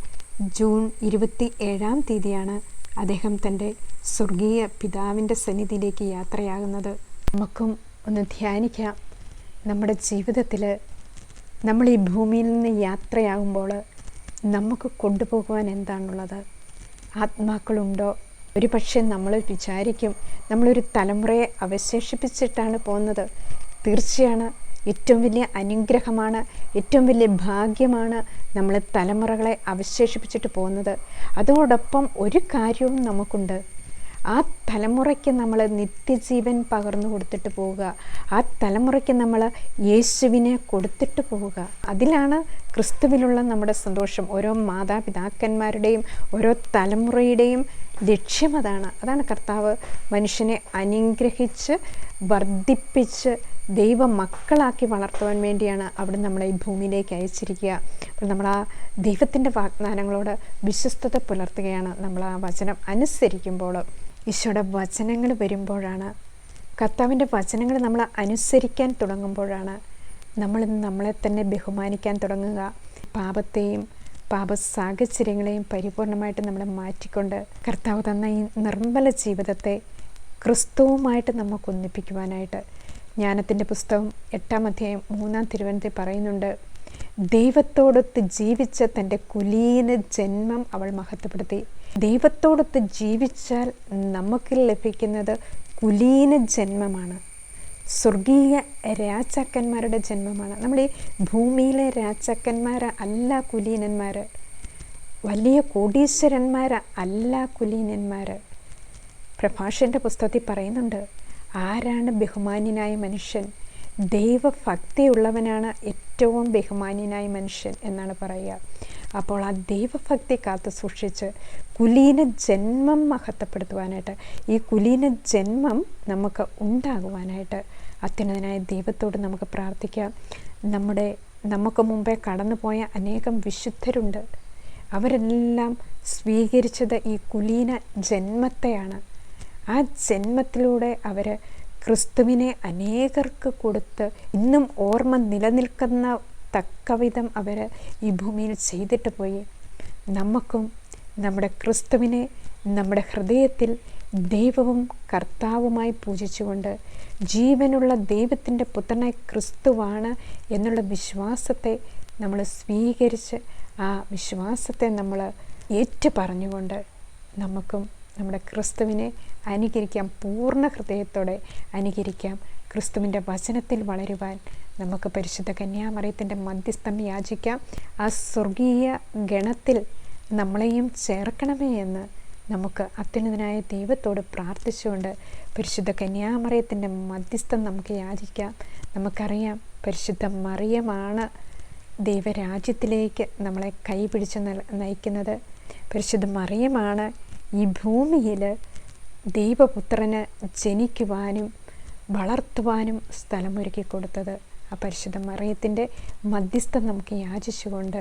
ജൂൺ 27-ാം തീയതിയാണ് അദ്ദേഹം തൻ്റെ സ്വർഗീയ പിതാവിൻ്റെ സന്നിധിയിലേക്ക് യാത്രയാകുന്നത്. നമുക്കും ഒന്ന് ധ്യാനിക്കാം. നമ്മുടെ ജീവിതത്തിൽ നമ്മൾ ഈ ഭൂമിയിൽ നിന്ന് യാത്രയാകുമ്പോൾ നമുക്ക് കൊണ്ടുപോകുവാൻ എന്താണുള്ളത്? ആത്മാക്കളുണ്ടോ? ഒരു പക്ഷേ നമ്മൾ വിചാരിക്കും നമ്മളൊരു തലമുറയെ അവശേഷിപ്പിച്ചിട്ടാണ് പോകുന്നത്. തീർച്ചയാണ്, ഏറ്റവും വലിയ അനുഗ്രഹമാണ്, ഏറ്റവും വലിയ ഭാഗ്യമാണ് നമ്മൾ തലമുറകളെ അവശേഷിപ്പിച്ചിട്ട് പോകുന്നത്. അതോടൊപ്പം ഒരു കാര്യവും നമുക്കുണ്ട്, ആ തലമുറയ്ക്ക് നമ്മൾ നിത്യജീവൻ പകർന്നു കൊടുത്തിട്ട് പോവുക, ആ തലമുറയ്ക്ക് നമ്മൾ യേശുവിനെ കൊടുത്തിട്ട് പോവുക. അതിലാണ് ക്രിസ്തുവിലുള്ള നമ്മുടെ സന്തോഷം. ഓരോ മാതാപിതാക്കന്മാരുടെയും ഓരോ തലമുറയുടെയും ലക്ഷ്യം അതാണ് കർത്താവ് മനുഷ്യനെ അനുഗ്രഹിച്ച് വർദ്ധിപ്പിച്ച് ദൈവ മക്കളാക്കി വളർത്തുവാൻ വേണ്ടിയാണ് അവിടെ നമ്മളെ ഈ ഭൂമിയിലേക്ക് അയച്ചിരിക്കുക. അപ്പോൾ നമ്മൾ ആ ദൈവത്തിൻ്റെ വാഗ്ദാനങ്ങളോട് വിശ്വസ്തത പുലർത്തുകയാണ്. നമ്മൾ ആ വചനം അനുസരിക്കുമ്പോൾ, ഈശോയുടെ വചനങ്ങൾ വരുമ്പോഴാണ്, കർത്താവിൻ്റെ വചനങ്ങൾ നമ്മൾ അനുസരിക്കാൻ തുടങ്ങുമ്പോഴാണ് നമ്മൾ നമ്മളെ തന്നെ ബഹുമാനിക്കാൻ തുടങ്ങുക. പാപത്തെയും പാപ സാഹചര്യങ്ങളെയും പരിപൂർണമായിട്ട് നമ്മൾ മാറ്റിക്കൊണ്ട് കർത്താവ് തന്ന ഈ നിർമ്മല ജീവിതത്തെ ക്രിസ്തുവുമായിട്ട് നമുക്ക് ഒന്നിപ്പിക്കുവാനായിട്ട്. ജ്ഞാനത്തിൻ്റെ പുസ്തകം 8-ാം അധ്യായം 3-ാം തിരുവചനത്തിൽ പറയുന്നുണ്ട്, ദൈവത്തോടൊത്ത് ജീവിച്ച തൻ്റെ കുലീന ജന്മം അവൾ മഹത്വപ്പെടുത്തി. ദൈവത്തോടൊത്ത് ജീവിച്ചാൽ നമുക്ക് ലഭിക്കുന്നത് കുലീന ജന്മമാണ്, സ്വർഗീയ രാജാക്കന്മാരുടെ ജന്മമാണ്. നമ്മൾ ഈ ഭൂമിയിലെ രാജാക്കന്മാർ അല്ല കുലീനന്മാർ, വലിയ കോടീശ്വരന്മാർ അല്ല കുലീനന്മാർ. പ്രഭാഷകൻ്റെ പുസ്തകത്തിൽ പറയുന്നുണ്ട്, ആരാണ് ബഹുമാന്യനായ മനുഷ്യൻ? ദൈവഭക്തിയുള്ളവനാണ് ഏറ്റവും ബഹുമാന്യനായ മനുഷ്യൻ എന്നാണ് പറയുക. അപ്പോൾ ആ ദൈവഭക്തി കാത്തു സൂക്ഷിച്ച് കുലീന ജന്മം മഹത്വപ്പെടുത്തുവാനായിട്ട്, ഈ കുലീന ജന്മം നമുക്ക് ഉണ്ടാകുവാനായിട്ട് അത്യുന്നതനായ ദൈവത്തോട് നമുക്ക് പ്രാർത്ഥിക്കാം. നമുക്ക് മുമ്പേ കടന്നുപോയ അനേകം വിശുദ്ധരുണ്ട്. അവരെല്ലാം സ്വീകരിച്ചത് ഈ കുലീന ജന്മത്തെയാണ്. ആ ജന്മത്തിലൂടെ അവർ ക്രിസ്തുവിനെ അനേകർക്ക് കൊടുത്ത് ഇന്നും ഓർമ്മ നിലനിൽക്കുന്ന തക്കവിധം അവർ ഈ ഭൂമിയിൽ ചെയ്തിട്ട് പോയി. നമുക്കും നമ്മുടെ ക്രിസ്തുവിനെ നമ്മുടെ ഹൃദയത്തിൽ ദൈവവും കർത്താവുമായി പൂജിച്ചുകൊണ്ട് ജീവനുള്ള ദൈവത്തിൻ്റെ പുത്രനായ ക്രിസ്തുവാണ് എന്നുള്ള വിശ്വാസത്തെ നമ്മൾ സ്വീകരിച്ച് ആ വിശ്വാസത്തെ നമ്മൾ ഏറ്റുപറഞ്ഞുകൊണ്ട് നമുക്കും നമ്മുടെ ക്രിസ്തുവിനെ അനുകരിക്കാം, പൂർണ്ണ ഹൃദയത്തോടെ അനുകരിക്കാം. ക്രിസ്തുവിൻ്റെ വചനത്തിൽ വളരുവാൻ നമുക്ക് പരിശുദ്ധ കന്യാമറിയത്തിൻ്റെ മധ്യസ്ഥം യാചിക്കാം. ആ സ്വർഗീയ ഗണത്തിൽ നമ്മളെയും ചേർക്കണമേ എന്ന് നമുക്ക് അത്യുന്നതനായ ദൈവത്തോട് പ്രാർത്ഥിച്ചുകൊണ്ട് പരിശുദ്ധ കന്യാമറിയത്തിൻ്റെ മധ്യസ്ഥം നമുക്ക് യാചിക്കാം. നമുക്കറിയാം, പരിശുദ്ധ മറിയമാണ് ദൈവരാജ്യത്തിലേക്ക് നമ്മളെ കൈപിടിച്ച് നയിക്കുന്നത്. പരിശുദ്ധ മറിയമാണ് ഈ ഭൂമിയിൽ ദൈവപുത്രന് ജനിക്കുവാനും വളർത്തുവാനും സ്ഥലമൊരുക്കി കൊടുത്തത്. ആ പരിശുദ്ധ മറിയത്തിൻ്റെ മധ്യസ്ഥം നമുക്ക് യാചിച്ചുകൊണ്ട്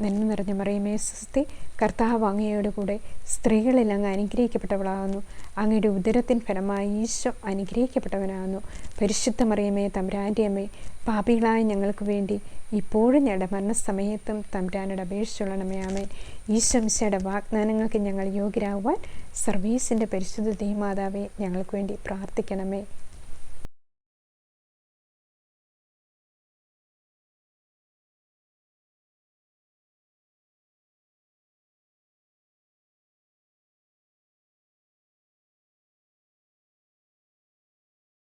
നന്മ നിറഞ്ഞ മറിയമേ സ്വസ്തി, കർത്താവ് അങ്ങയോട് കൂടെ സ്ത്രീകളിൽ അങ്ങ് അനുഗ്രഹിക്കപ്പെട്ടവളാകുന്നു. അങ്ങയുടെ ഉദരത്തിൻ ഫലമായി ഈശോ അനുഗ്രഹിക്കപ്പെട്ടവനാകുന്നു. പരിശുദ്ധ മറിയമേ തമ്പുരാൻ്റെ അമ്മേ, പാപികളായ ഞങ്ങൾക്ക് വേണ്ടി ഇപ്പോഴും ഞങ്ങളുടെ മരണസമയത്തും തമ്പുരാനോട് അപേക്ഷിച്ചുകൊള്ളണമേ. ആമേൻ. ഈശോ മിശിഹായുടെ വാഗ്ദാനങ്ങൾക്ക് ഞങ്ങൾ യോഗ്യരാകുവാൻ സർവീസിൻ്റെ പരിശുദ്ധ ദൈവമാതാവേ ഞങ്ങൾക്ക് വേണ്ടി പ്രാർത്ഥിക്കണമേ.